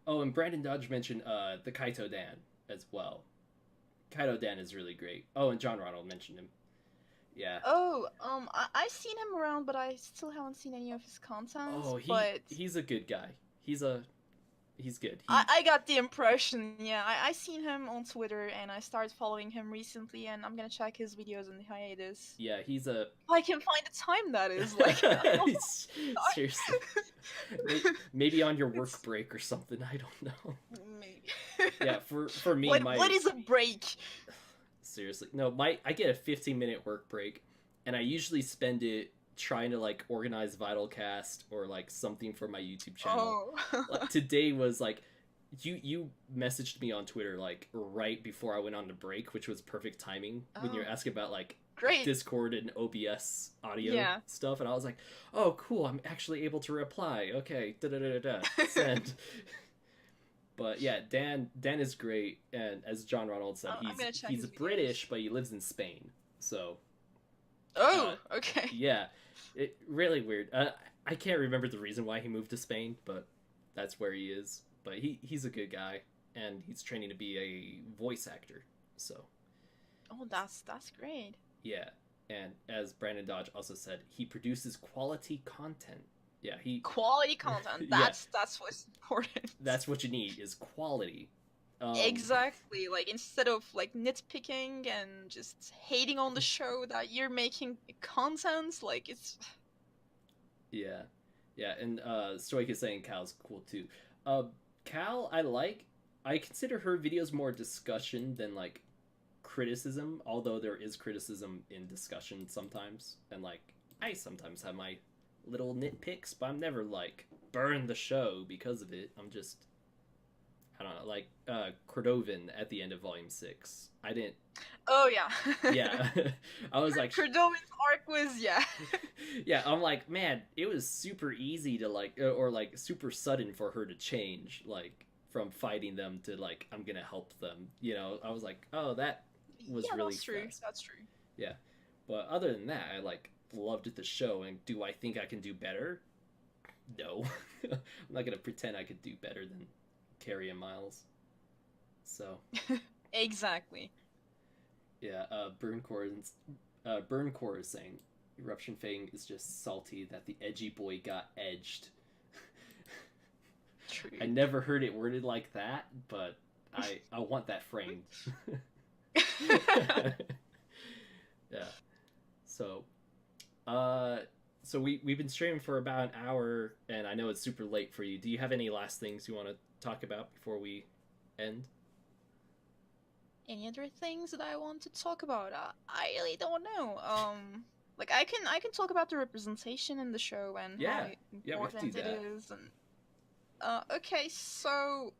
Oh, and Brandon Dodge mentioned the Kaito Dan as well. Kaito Dan is really great. Oh, and John Ronald mentioned him. Yeah. Oh, I've seen him around, but I still haven't seen any of his content. Oh, but he's a good guy. He's good. I got the impression, yeah. I seen him on Twitter, and I started following him recently, and I'm gonna check his videos in the hiatus. Yeah, he's a. If I can find the time, that is. Like, seriously. Maybe on your work break or something. I don't know. Maybe. Yeah, for me, what is a break? Seriously, no. I get a 15-minute work break, and I usually spend it trying to like organize VYTALCast or like something for my YouTube channel. Oh. Like, today was like you messaged me on Twitter like right before I went on the break, which was perfect timing when you're asking about like Great. Discord and OBS audio Yeah. stuff, and I was like, oh cool, I'm actually able to reply. Okay, send. But yeah, Dan is great, and as John Ronald said, he's British, but he lives in Spain. So Oh, okay. yeah, it really weird. I can't remember the reason why he moved to Spain, but that's where he is. But he's a good guy, and he's training to be a voice actor. So Oh, that's great. yeah, and as Brandon Dodge also said, he produces quality content. Yeah, Quality content. That's what's important. That's what you need is quality. Exactly. Like instead of like nitpicking and just hating on the show that you're making content, like it's. Yeah, and Stoic is saying Cal's cool too. Cal, I consider her videos more discussion than like criticism. Although there is criticism in discussion sometimes, and like I sometimes have my little nitpicks, but I'm never like burn the show because of it. I'm just I don't know, like Cordovan at the end of Volume 6. I didn't. Oh yeah. Yeah, I was like Cordovan's arc was yeah, I'm like, man, it was super easy to like, or like super sudden for her to change, like from fighting them to like I'm gonna help them. You know, I was like, oh, that was really that's true. fast. That's true. Yeah, but other than that, I like loved the show. And do I think I can do better? No, I'm not gonna pretend I could do better than Carrie and Miles. So Exactly. yeah, Bruncorn Burncore is saying Eruption Fang is just salty that the edgy boy got edged. True. I never heard it worded like that, but I want that framed. Yeah. So, we've been streaming for about an hour, and I know it's super late for you. Do you have any last things you want to talk about before we end? Any other things that I want to talk about? I really don't know. Like I can talk about the representation in the show and how Yeah, we can important do it that. is, and okay, so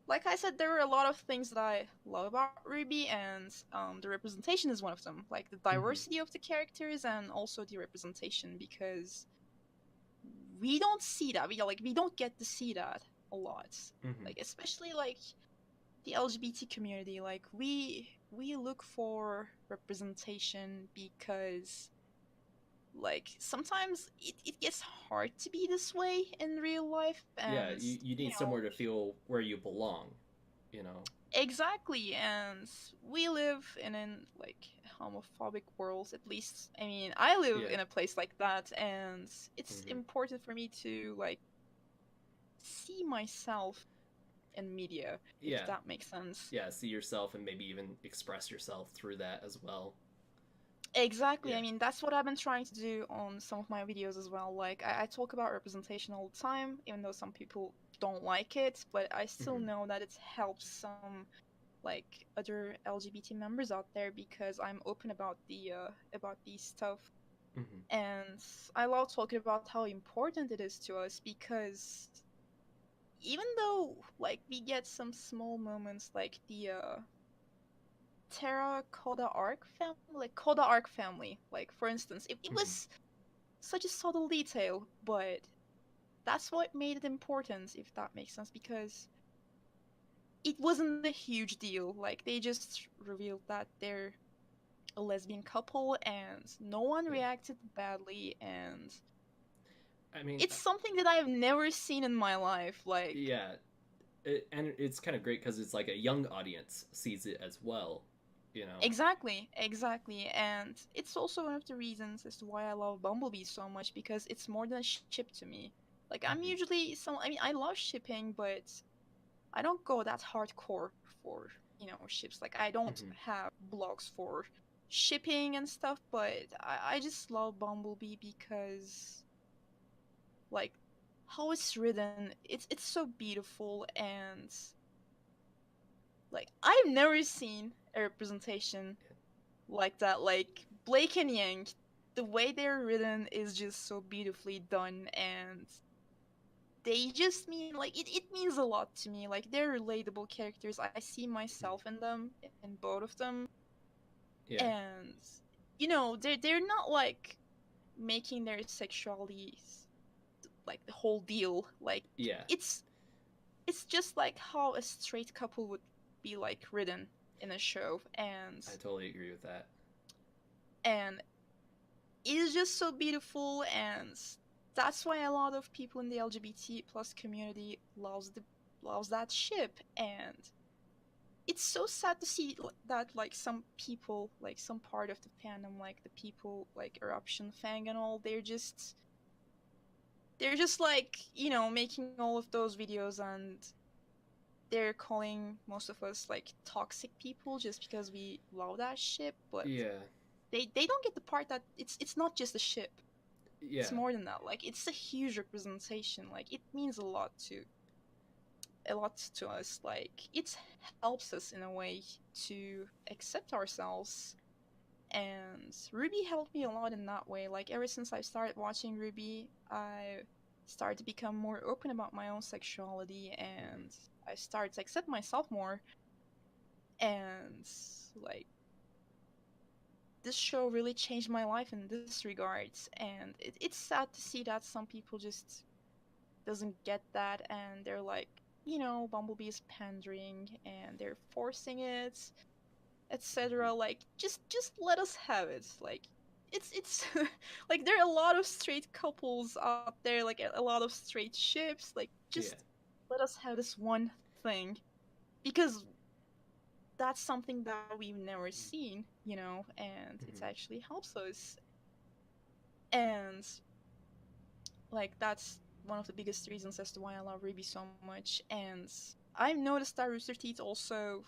like I said, there are a lot of things that I love about Ruby, and the representation is one of them. Like the diversity of the characters, and also the representation, because we don't see that. We don't get to see that a lot. Like especially like the LGBT community, like we look for representation because like sometimes it gets hard to be this way in real life, Yeah, and you need somewhere to feel where you belong, you know. exactly, and we live in an like homophobic world. At least I mean I live Yeah. in a place like that, and it's important for me to like see myself in media, if that makes sense. Yeah, see yourself and maybe even express yourself through that as well. Exactly. Yeah. I mean, that's what I've been trying to do on some of my videos as well. Like, I talk about representation all the time, even though some people don't like it, but I still know that it helps some, like, other LGBT members out there because I'm open about these stuff. And I love talking about how important it is to us because even though, like, we get some small moments like the, Terra Coda Arc family, like Coda Arc family. Like for instance, it was such a subtle detail, but that's what made it important, if that makes sense, because it wasn't a huge deal. Like they just revealed that they're a lesbian couple, and no one reacted badly, and I mean, it's something that I've never seen in my life. Like yeah, and it's kind of great because it's like a young audience sees it as well, you know. exactly, and it's also one of the reasons as to why I love Bumblebee so much, because it's more than a ship to me. Like I'm usually I mean I love shipping, but I don't go that hardcore for, ships. Like I don't have blogs for shipping and stuff, but I just love Bumblebee because like how it's written, it's so beautiful, and like I've never seen a representation like that. Like Blake and Yang, the way they're written is just so beautifully done, and they just mean like it means a lot to me. Like they're relatable characters. I see myself in them, in both of them. Yeah. And they're not like making their sexuality like the whole deal. Like Yeah. it's just like how a straight couple would be like written in a show, and I totally agree with that. and it is just so beautiful, and that's why a lot of people in the LGBT plus community loves that ship. And it's so sad to see that like some people, like some part of the fandom, like the people like Eruption Fang and all, they're just like making all of those videos, and they're calling most of us like toxic people just because we love that ship. But Yeah. they don't get the part that it's not just a ship. Yeah. It's more than that. Like it's a huge representation. Like it means a lot to us. Like it helps us in a way to accept ourselves. And Ruby helped me a lot in that way. Like ever since I started watching Ruby, I started to become more open about my own sexuality, and I started to accept myself more. And like this show really changed my life in this regards, and it's sad to see that some people just doesn't get that, and they're like, Bumblebee is pandering and they're forcing it, etc. Like just let us have it. Like it's like there are a lot of straight couples out there, like a lot of straight ships. Like just let us have this one thing, because that's something that we've never seen, and it Mhm. actually helps us. And like that's one of the biggest reasons as to why I love Ruby so much. And I've noticed that Rooster Teeth also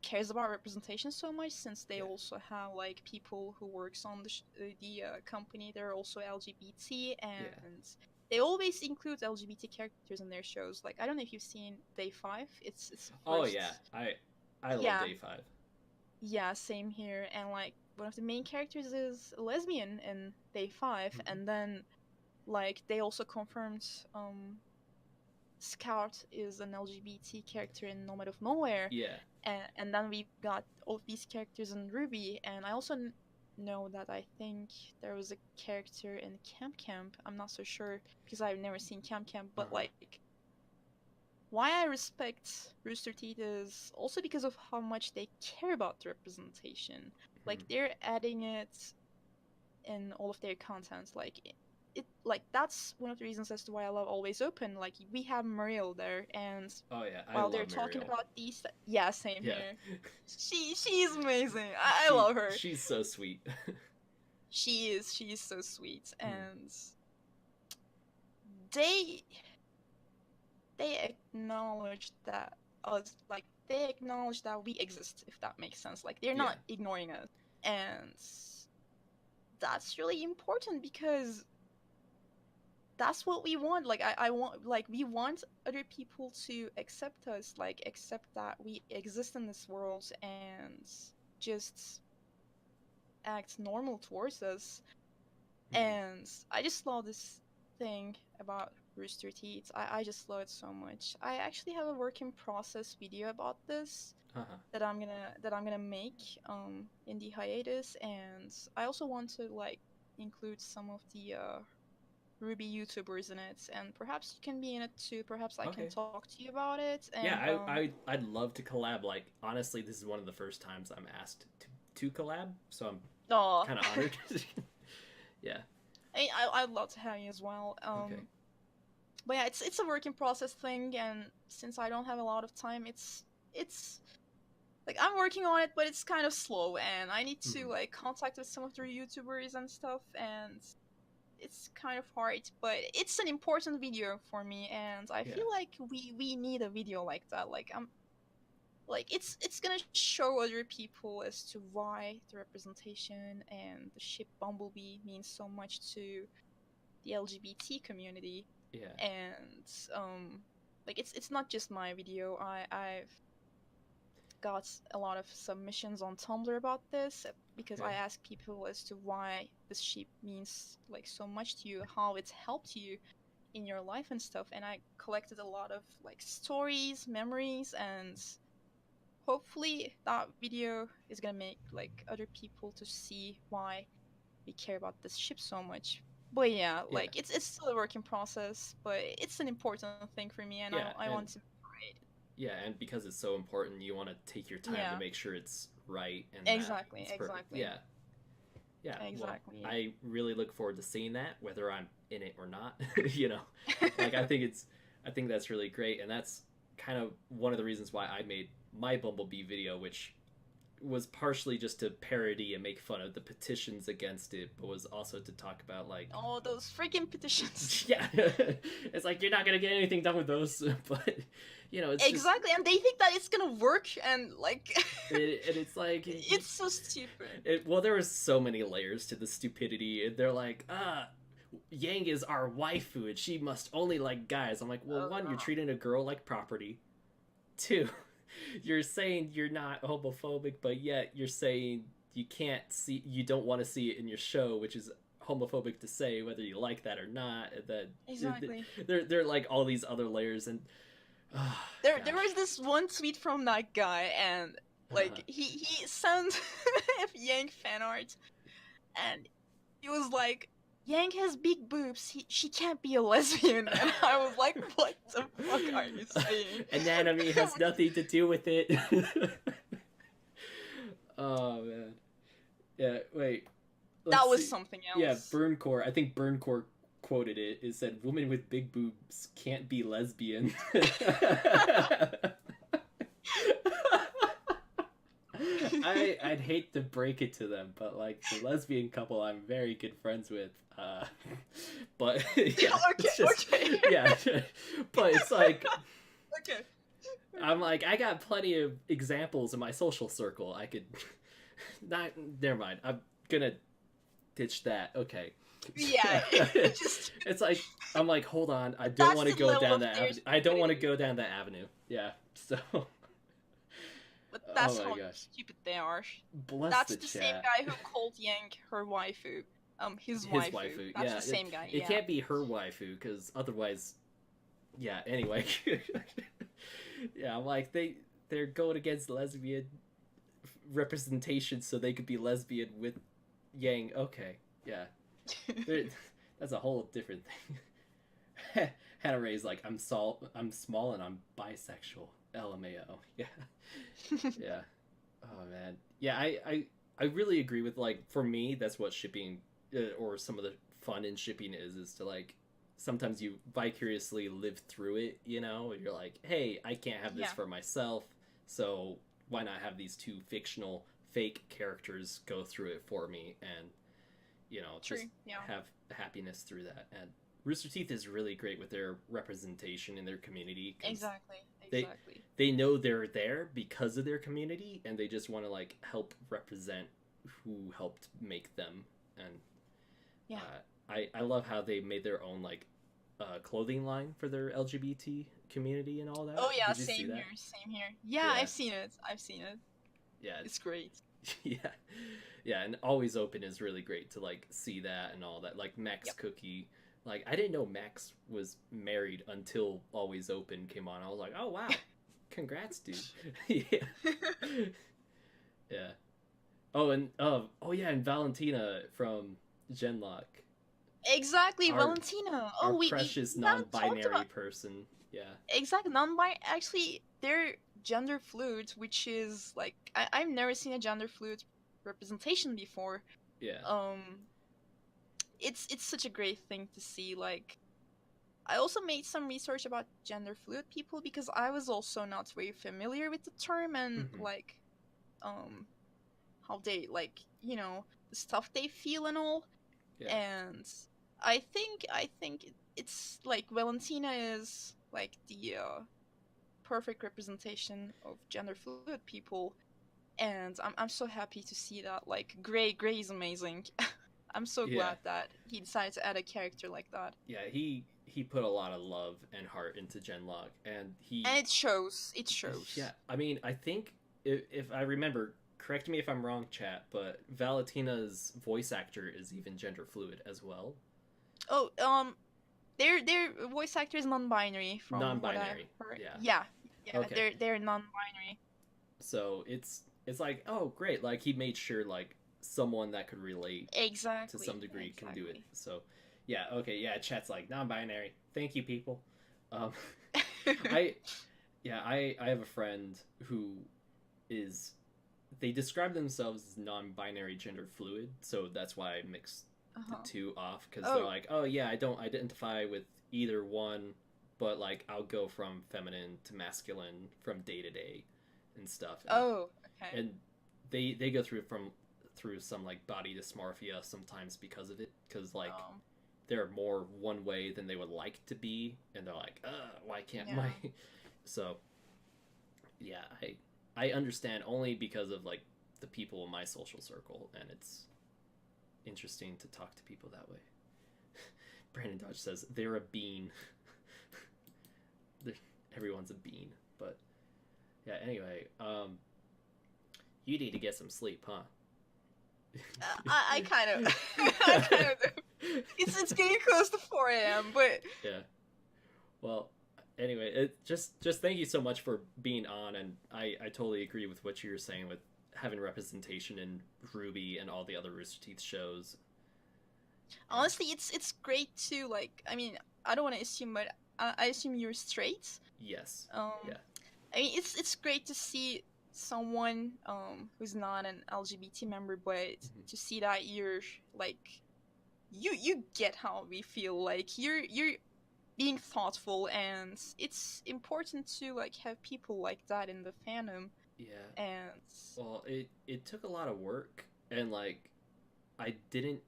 cares about representation so much, since they Yeah. also have like people who works on the company. They're also LGBT, Yeah. and they always include LGBT characters in their shows. Like I don't know if you've seen Day 5. It's the Oh yeah, first. I love Yeah, Day 5. yeah, same here. And like one of the main characters is a lesbian in Day 5, Mhm. and then like they also confirmed Scout is an LGBT character in Nomad of Nowhere, Yeah. and then we've got all of these characters in Ruby. And I also know that I think there was a character in Camp Camp. I'm not so sure because I've never seen Camp Camp, but Uh-huh. like why I respect Rooster Teeth is also because of how much they care about the representation. Like Mhm. they're adding it in all of their content. Like it like that's one of the reasons as to why I love Always Open. Like we have Muriel there, and Oh yeah, I while they're love talking Muriel. about these, yeah, same Yeah. here. She's amazing. I she love her. she's so sweet. She is so sweet. Mhm. And they they acknowledge that us, like they acknowledge that we exist, if that makes sense. Like they're Yeah. not ignoring us. And that's really important because that's what we want. Like I want, like we want other people to accept us, like accept that we exist in this world and just act normal towards us. Mhm. And I just love this thing about Rooster Teeth. I just love it so much. I actually have a work in process video about this Uh-huh. that I'm gonna make in the hiatus. And I also want to like include some of the Ruby YouTubers in it, and perhaps you can be in it too. Perhaps I can Okay. talk to you about it. Yeah, And I'd love to collab. Like honestly, this is one of the first times I'm asked to collab, so I'm oh, kind of honored. Yeah. I'd love to have you as well. Okay. But yeah, it's a work in process thing, and since I don't have a lot of time, it's like I'm working on it, but it's kind of slow, and I need to Mhm. like contact with some of the YouTubers and stuff, and it's kind of hard. But it's an important video for me, and I Yeah. feel like we need a video like that. Like I'm like it's gonna show other people as to why the representation and the ship Bumblebee means so much to the LGBT community. Yeah. And like it's not just my video. I've got a lot of submissions on Tumblr about this because Okay. I ask people as to why this sheep means like so much to you, how it's helped you in your life and stuff. And I collected a lot of like stories, memories, and hopefully that video is gonna make like other people to see why we care about this ship so much. But yeah, Yeah. like it's still a work in process, but it's an important thing for me, and Yeah. I And want to right. yeah, and because it's so important, you want to take your time to Yeah, make sure it's right and that exactly, it's perfect. exactly, Yeah. Yeah. Well, exactly. I really look forward to seeing that, whether I'm in it or not. you know, like I think that's really great, and that's kind of one of the reasons why I made my Bumblebee video, which was partially just to parody and make fun of the petitions against it, but was also to talk about like Oh, those freaking petitions. yeah, it's like you're not gonna get anything done with those, but it's just Exactly, and they think that it's gonna work, and like, and it's like it's so stupid. well, there was so many layers to the stupidity, and they're like, Yang is our waifu, and she must only like guys. I'm like, well, one, you're treating a girl like property. Two, you're saying you're not homophobic, but yet you're saying you don't want to see it in your show, which is homophobic to say, whether you like that or not. And then Exactly. they're like all these other layers, and oh, There gosh, was this one tweet from that guy, and like he sent Yang fan art, and he was like, Yang has big boobs. She can't be a lesbian. And I was like, what the fuck are you saying? anatomy has nothing to do with it. Oh man, yeah. Wait, let's That was see. something Yeah, else. Burncore. I think Burncore quoted it. It said, "Women with big boobs can't be lesbian." I'd hate to break it to them, but like the lesbian couple I'm very good friends with, but yeah, it's just yeah, but it's like Okay. I'm like I got plenty of examples in my social circle. I could not. Never mind. I'm gonna ditch that. Okay. Yeah, just It's like I'm like, hold on. I don't that's want to the go level down of that their avenue. I don't want to stupidity. go down that avenue. Yeah. So. But Oh that's my how gosh. stupid they are. Bless That's the the same chat. guy who called Yang her waifu. His His waifu. waifu. That's Yeah. the same guy. It Yeah. can't be her waifu because otherwise. Yeah. Anyway. Yeah. I'm like they're going against lesbian representation so they could be lesbian with Yang. Okay. Yeah. That's a whole different thing. Hannah Ray's like, I'm small and I'm bisexual. LMAO. Yeah. Yeah. Oh man. Yeah, I really agree with like for me that's what shipping or some of the fun in shipping is to like sometimes you vicariously live through it, you know? And you're like, "Hey, I can't have this Yeah. for myself, so why not have these two fictional fake characters go through it for me and True. just Yeah. have happiness through that." And Rooster Teeth is really great with their representation in their community because Exactly. they Exactly. they know they're there because of their community and they just want to like help represent who helped make them. And Yeah. I love how they made their own like clothing line for their LGBT community and all that. Oh yeah. Did you see Same that? here. Same here. Yeah, Yeah. I've seen it. I've seen it. Yeah. It's great. Yeah. Yeah, and Always Open is really great to like see that and all that. Like Max Yep. Cookie. Like I didn't know Max was married until Always Open came on. I was like, "Oh wow. Congrats, dude." Yeah. Yeah. Oh, and oh yeah, and Valentina from Genlock, Exactly, our Valentina. our Oh, precious we haven't talked non-binary about person. Yeah. exactly non-binary. Actually, they're gender fluid, which is like I've never seen a gender fluid representation before. Yeah. Um, it's such a great thing to see. Like, I also made some research about gender fluid people because I was also not very familiar with the term and Hmm. like um how they like the stuff they feel and all. Yeah. And I think it's like Valentina is like the perfect representation of gender fluid people, and I'm so happy to see that. Like Gray is amazing. I'm so Yeah. glad that he decided to add a character like that, Yeah. He put a lot of love and heart into Genlock, and and it shows. It shows. yeah. I mean, I think if I remember, correct me if I'm wrong, chat, but Valentina's voice actor is even gender fluid as well. Oh, their voice actor is non-binary from what I've Non-binary. heard. Yeah. Yeah, yeah, Okay. they're non-binary. So it's like, oh great, like he made sure like someone that could relate to Exactly. some degree can do it. Exactly. So yeah, okay, yeah, chat's like non-binary. Thank you, people. Um, I yeah, I have a friend who is they describe themselves as non-binary gender fluid, so that's why I mixed the Uh-huh. two off because they're Oh, like, oh yeah, I don't identify with either one, but like I'll go from feminine to masculine from day to day and stuff. oh, okay. And they go through some like body dysmorphia sometimes because of it because like Um, they're more one way than they would like to be and they're like why can't yeah. my so yeah I understand only because of like the people in my social circle and it's interesting to talk to people that way. Brandon Dodge says they're a bean. Everyone's a bean, but yeah, anyway, you need to get some sleep, huh? I kind of, I kind of. It's getting close to 4 a.m. But Yeah. Well, anyway, just thank you so much for being on, and I totally agree with what you were saying with having representation in Ruby and all the other Rooster Teeth shows. honestly, it's great too. Like, I mean, I don't want to assume, but I assume you're straight. Yes. Um, Yeah. I mean, it's great to see someone who's not an LGBT member, but Mhm. to see that you're like you get how we feel. Like you're being thoughtful, and it's important to like have people like that in the fandom. Yeah. And Well, it took a lot of work, and like I didn't.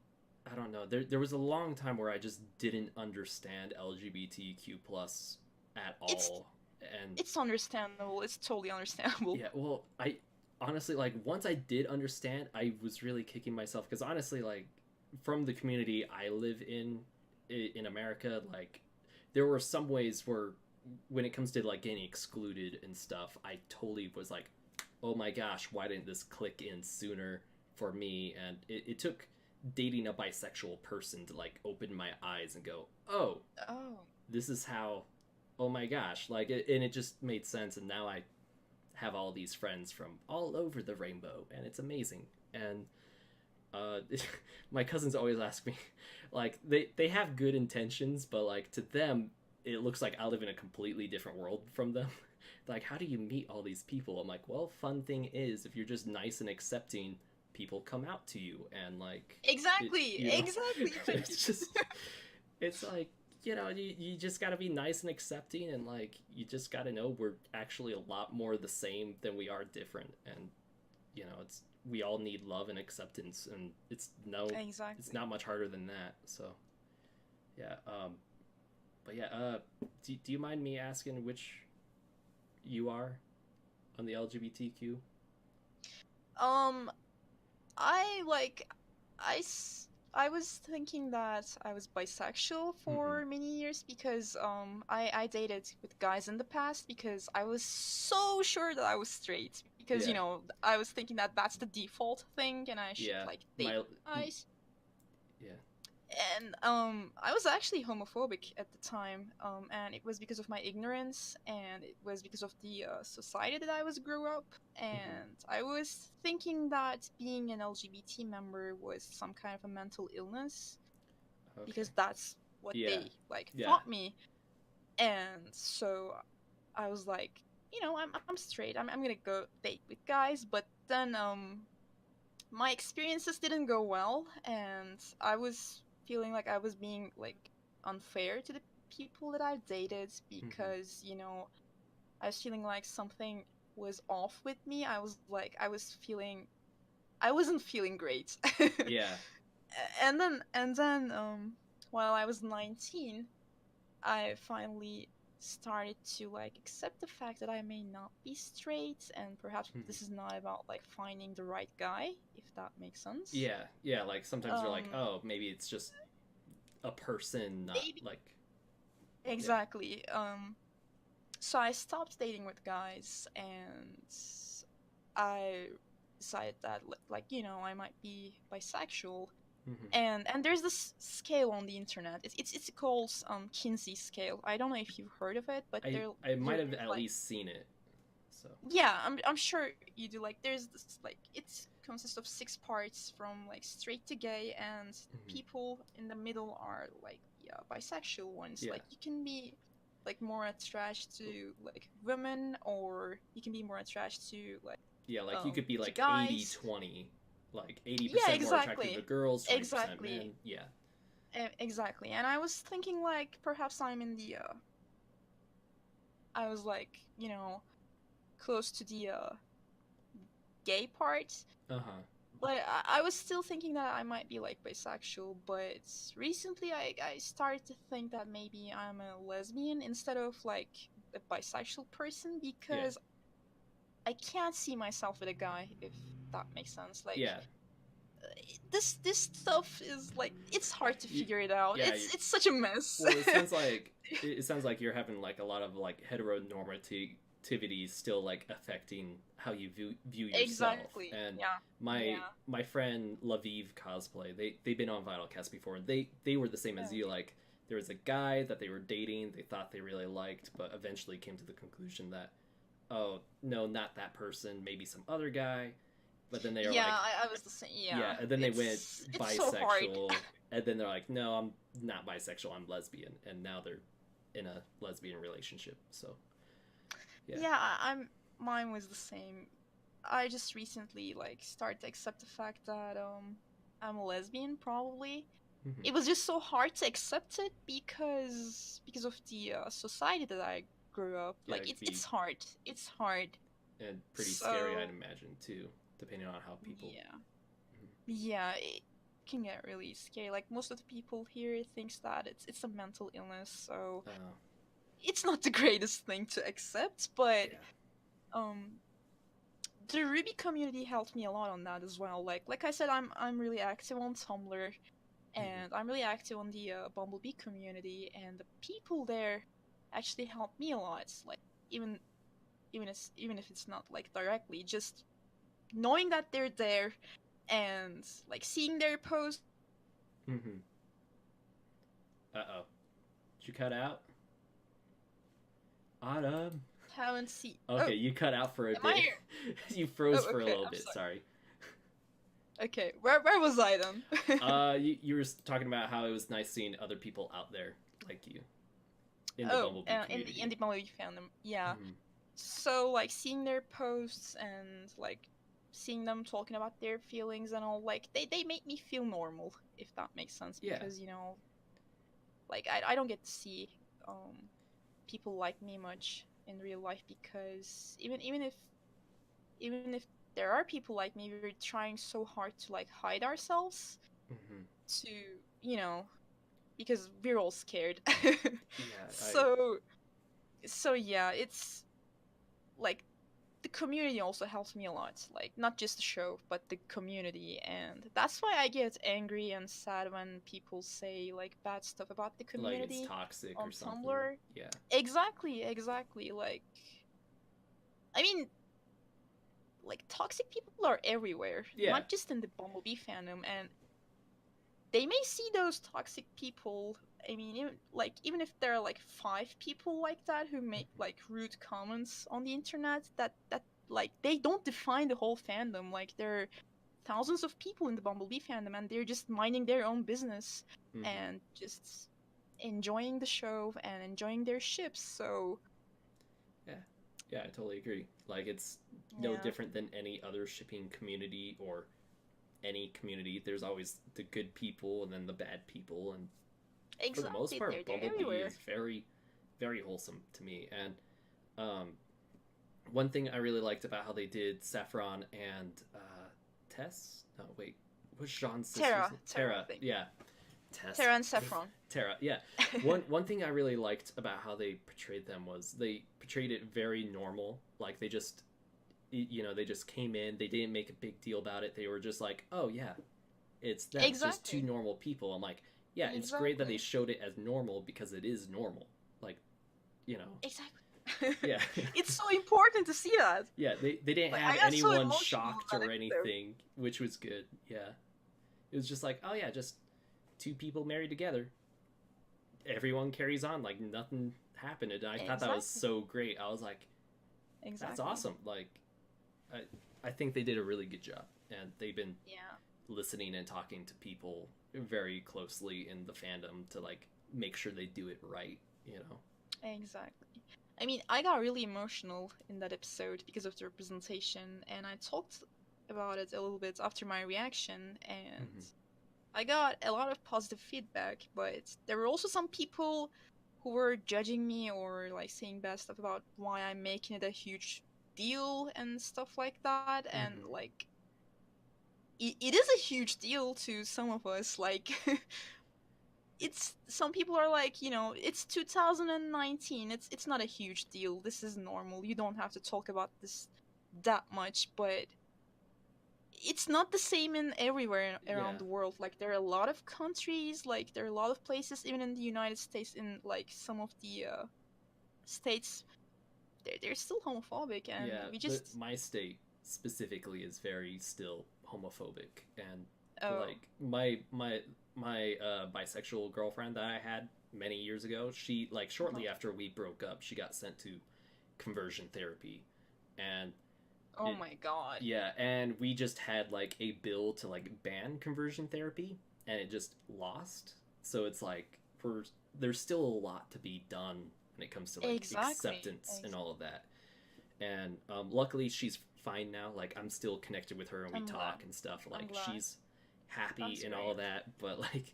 I don't know. There was a long time where I just didn't understand LGBTQ plus at it's all, and it's understandable. It's totally understandable. yeah. Well, I honestly like once I did understand, I was really kicking myself because honestly, like from the community I live in America, like there were some ways where when it comes to like getting excluded and stuff, I totally was like, oh my gosh, why didn't this click in sooner for me? And it took dating a bisexual person to like open my eyes and go, oh, Oh, this is how, oh my gosh, like and it just made sense. And now I have all these friends from all over the rainbow, and it's amazing. And uh, my cousins always ask me, like they have good intentions, but like to them, it looks like I live in a completely different world from them. Like, how do you meet all these people? I'm like, well, fun thing is, if you're just nice and accepting, people come out to you, and like, exactly, you know, exactly. it's just, it's like, you just gotta be nice and accepting, and like, you just gotta know we're actually a lot more the same than we are different, and it's we all need love and acceptance, and it's Exactly. not much harder than that. So, yeah. But yeah. Do you mind me asking which you are on the LGBTQ? Um, I like, I was thinking that I was bisexual Mm-hmm. for many years because I dated with guys in the past because I was so sure that I was straight because Yeah. I was thinking that that's the default thing and I should Yeah. like date My. guys. Yeah. And I was actually homophobic at the time, and it was because of my ignorance, and it was because of the society that I was grew up, Mm-hmm. and I was thinking that being an LGBT member was some kind of a mental illness Okay. because that's what Yeah. they like Yeah. taught me, and so I was like, I'm straight. I'm gonna go date with guys, but then my experiences didn't go well, and I was feeling like I was being like unfair to the people that I've dated Mm-hmm. because I was feeling like something was off with me. I was like I wasn't feeling great. Yeah. And then while I was 19, I finally started to like accept the fact that I may not be straight, and perhaps Mm-hmm. this is not about like finding the right guy, if that makes sense. Yeah. Yeah. Like sometimes you're like, Um, oh, maybe it's just a person, not Maybe like. Yeah. exactly. So I stopped dating with guys, and I decided that like I might be bisexual. Mm-hmm. And there's this scale on the internet. It's called Kinsey scale. I don't know if you've heard of it, but I might have there's at like, least seen it. So. yeah, I'm sure you do. Like there's this like it consists of 6 parts from like straight to gay, and Mm-hmm. people in the middle are like the bisexual ones. Yeah. Like you can be like more attracted to like women, or you can be more attracted Yeah, like you could be to like 80 guys. 20, like Yeah, 80% more attracted to exactly. girls, 20% Exactly. men. Yeah. Exactly. And I was thinking like perhaps I'm in the I was like, close to the gay part. Uh-huh. But I was still thinking that I might be like bisexual, but recently I started to think that maybe I'm a lesbian instead of like a bisexual person Yeah. because I can't see myself with a guy, if that makes sense. Like Yeah. this stuff is like it's hard to You, figure it out. yeah, It's such a mess. well, it sounds like you're having like a lot of like heteronormativity still like affecting how you view yourself. Exactly. And Yeah. my Yeah. my friend Laviv cosplay, they've been on VitalCast before, and they were the same as you. Okay. Like there was a guy that they were dating, they thought they really liked, but eventually came to the conclusion that, oh no, not that person, maybe some other guy. But then they were Yeah, like, I was the same. Yeah. yeah, and then they went It's so hard. bisexual, and then they're like, no, I'm not bisexual, I'm lesbian, and now they're in a lesbian relationship. So yeah. Yeah, I'm mine was the same. I just recently like started to accept the fact that I'm a lesbian probably. Hmm. It was just so hard to accept it because of the society that I grew up. Yeah, Like it could it's be. hard. It's hard. And pretty scary, So I'd imagine, too, depending on how people... yeah, yeah, it can get really scary. Like most of the people here thinks that it's a mental illness, so Oh, it's not the greatest thing to accept. But yeah. um, the Ruby community helped me a lot on that as well. Like I said, I'm really active on Tumblr, Hmm. and I'm really active on the Bumblebee community, and the people there actually helped me a lot. Like even even if it's not like directly, just knowing that they're there and like seeing their posts. Hmm. Uh-oh. Did you cut out? Autumn? Haven't seen. Oh, Okay, you cut out for a am I bit. here? You froze Oh, for a okay. little I'm bit, sorry. sorry. Okay, where was I then? You were talking about how it was nice seeing other people out there like you in the Oh, Bumblebee community. in the Bumblebee fandom, yeah. Mhm. So like seeing their posts and like seeing them talking about their feelings and all, like they make me feel normal, if that makes sense, Yeah. because like I don't get to see people like me much in real life, because even if there are people like me, we're trying so hard to like hide ourselves Hmm. to, you know, because we're all scared. Yeah, so so yeah, it's like the community also helps me a lot, like not just the show but the community, and that's why I get angry and sad when people say like bad stuff about the like it's community toxic or on something. Tumblr. Yeah. Exactly, like I mean, like toxic people are everywhere, Yeah. not just in the Bumblebee fandom, and they may see those toxic people. I mean, even if there are like 5 people like that who make like rude comments on the internet, that like they don't define the whole fandom. Like there are thousands of people in the Bumblebee fandom, and they're just minding their own business Hmm. and just enjoying the show and enjoying their ships. So Yeah. Yeah, I totally agree. Like it's no yeah, different than any other shipping community or any community. There's always the good people and then the bad people, and for the most exactly. part, They're Bumblebee everywhere. is very, very wholesome to me. And um, one thing I really liked about how they did Saffron and Tess. No, wait, what's Jean's sister's name? Tara, I Tara. think. Yeah, Tess. Tara and Saffron. Tara. Yeah. One thing I really liked about how they portrayed them was they portrayed it very normal. Like they just, they just came in. They didn't make a big deal about it. They were just like, oh yeah, it's them, just two Exactly. normal people. I'm like, yeah, it's great that they Exactly. showed it as normal because it is normal. Like, you know, Exactly. yeah. It's so important to see that. Yeah, they didn't Like have I got so anyone emotional in shocked that or episode. anything, which was good. Yeah, it was just like, oh yeah, just two people married together. Everyone carries on like nothing happened, and I thought that was Exactly. so great. I was like, that's Exactly. awesome. Like, I I think they did a really good job, and they've been Yeah. listening and talking to people very closely in the fandom to like make sure they do it right. You know. Exactly. I mean, I got really emotional in that episode because of the representation, and I talked about it a little bit after my reaction, and Hmm. I got a lot of positive feedback, but there were also some people who were judging me or like saying bad stuff about why I'm making it a huge deal and stuff like that. And Hmm. like, it is a huge deal to some of us. Like, it's some people are like, it's 2019. It's not a huge deal. This is normal. You don't have to talk about this that much, but it's not the same in everywhere around Yeah. the world. Like there are a lot of countries, like there are a lot of places, even in the United States, in like some of the states, they're still homophobic, and Yeah. we The just my state specifically is very still homophobic, and oh like my bisexual girlfriend that I had many years ago, she like uh-huh. shortly after we broke up, she got sent to conversion therapy, and Oh it my god. yeah, and we just had like a bill to like ban conversion therapy, and it just lost. So it's like for there's still a lot to be done when it comes to like Exactly. acceptance and all of that. And luckily she's fine now. Like I'm still connected with her and we I'm glad. talk and stuff. I'm Like glad. she's happy That's and all great. of that, but like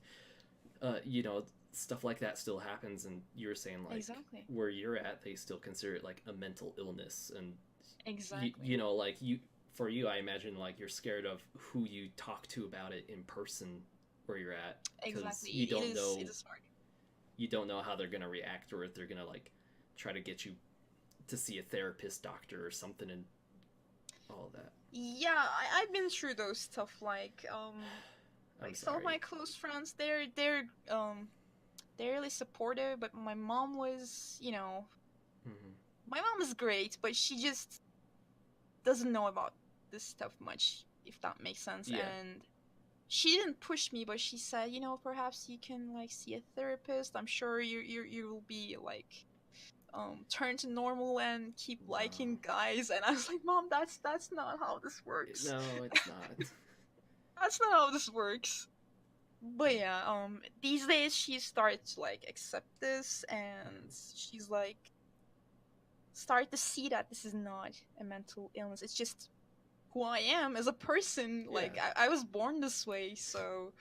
stuff like that still happens. And you were saying like Exactly. where you're at, they still consider it like a mental illness, and Exactly. you know, like for you, I imagine like you're scared of who you talk to about it in person where you're at, because Exactly. It is hard. you don't know how they're gonna react, or if they're gonna like try to get you to see a therapist, doctor, or something, and all of that. Yeah, I've been through those stuff I'm like some of sorry. my close friends, they're really supportive, but my mom was, Hmm. my mom is great, but she just doesn't know about this stuff much, if that makes sense. Yeah. And she didn't push me, but she said, perhaps you can like see a therapist. I'm sure you will be like turn to normal and keep No. liking guys. And I was like, Mom, that's not how this works. No, it's not. That's not how this works. But yeah, these days she started to like accept this, and she's like start to see that this is not a mental illness. It's just who I am as a person. Yeah. Like I was born this way, so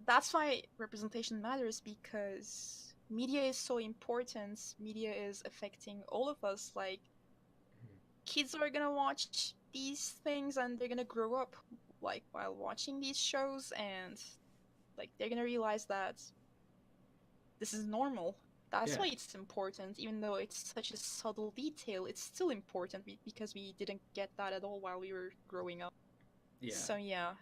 that's why representation matters, because media is so important. Media is affecting all of us. Like kids are gonna watch these things and they're gonna grow up like while watching these shows, and like they're gonna realize that this is normal. That's Yeah. why it's important, even though it's such a subtle detail. It's still important because we didn't get that at all while we were growing up. Yeah. So yeah.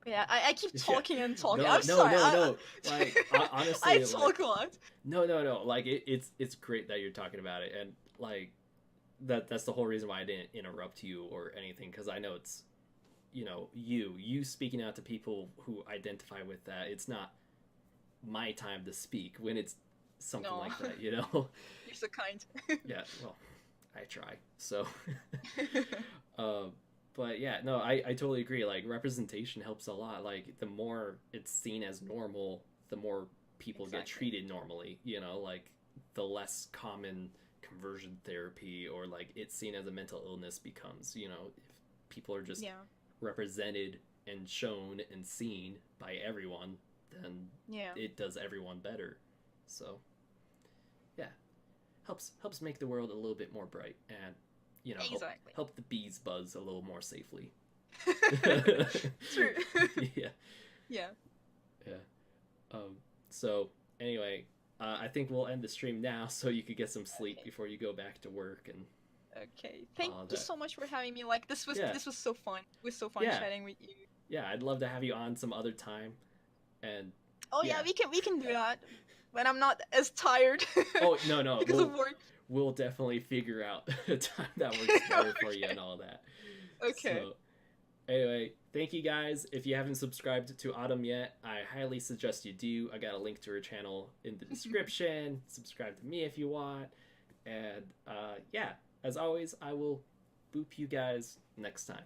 Yeah, I keep Yeah. talking and talking. No, I'm no, sorry. no, no. Like honestly, I like, talk a lot. no. Like it's great that you're talking about it, and like that's the whole reason why I didn't interrupt you or anything, because I know it's, you know, you speaking out to people who identify with that. It's not my time to speak when it's something No. like that, you know. You're so kind. Yeah, well, I try. So um but yeah, no, I totally agree. Like representation helps a lot. Like the more it's seen as normal, the more people get Exactly. treated normally, you know, like the less common conversion therapy or like it's seen as a mental illness becomes, you know, if people are just Yeah. represented and shown and seen by everyone, then Yeah. it does everyone better. So yeah, helps make the world a little bit more bright, and you know, Exactly. help the bees buzz a little more safely. True. Yeah. Yeah. Yeah. So anyway, I think we'll end the stream now so you could get some sleep Okay. before you go back to work and Okay. Thank all you that. so much for having me. Like this was Yeah. this was so fun. It was so fun Yeah. chatting with you. Yeah, I'd love to have you on some other time. And Oh yeah. yeah, we can do that when I'm not as tired. Oh no, because of work. we'll definitely figure out a time that works better for you Okay. and all that. Okay. So anyway, thank you guys. If you haven't subscribed to Autumn yet, I highly suggest you do. I got a link to her channel in the description. Subscribe to me if you want. And yeah, as always, I will boop you guys next time.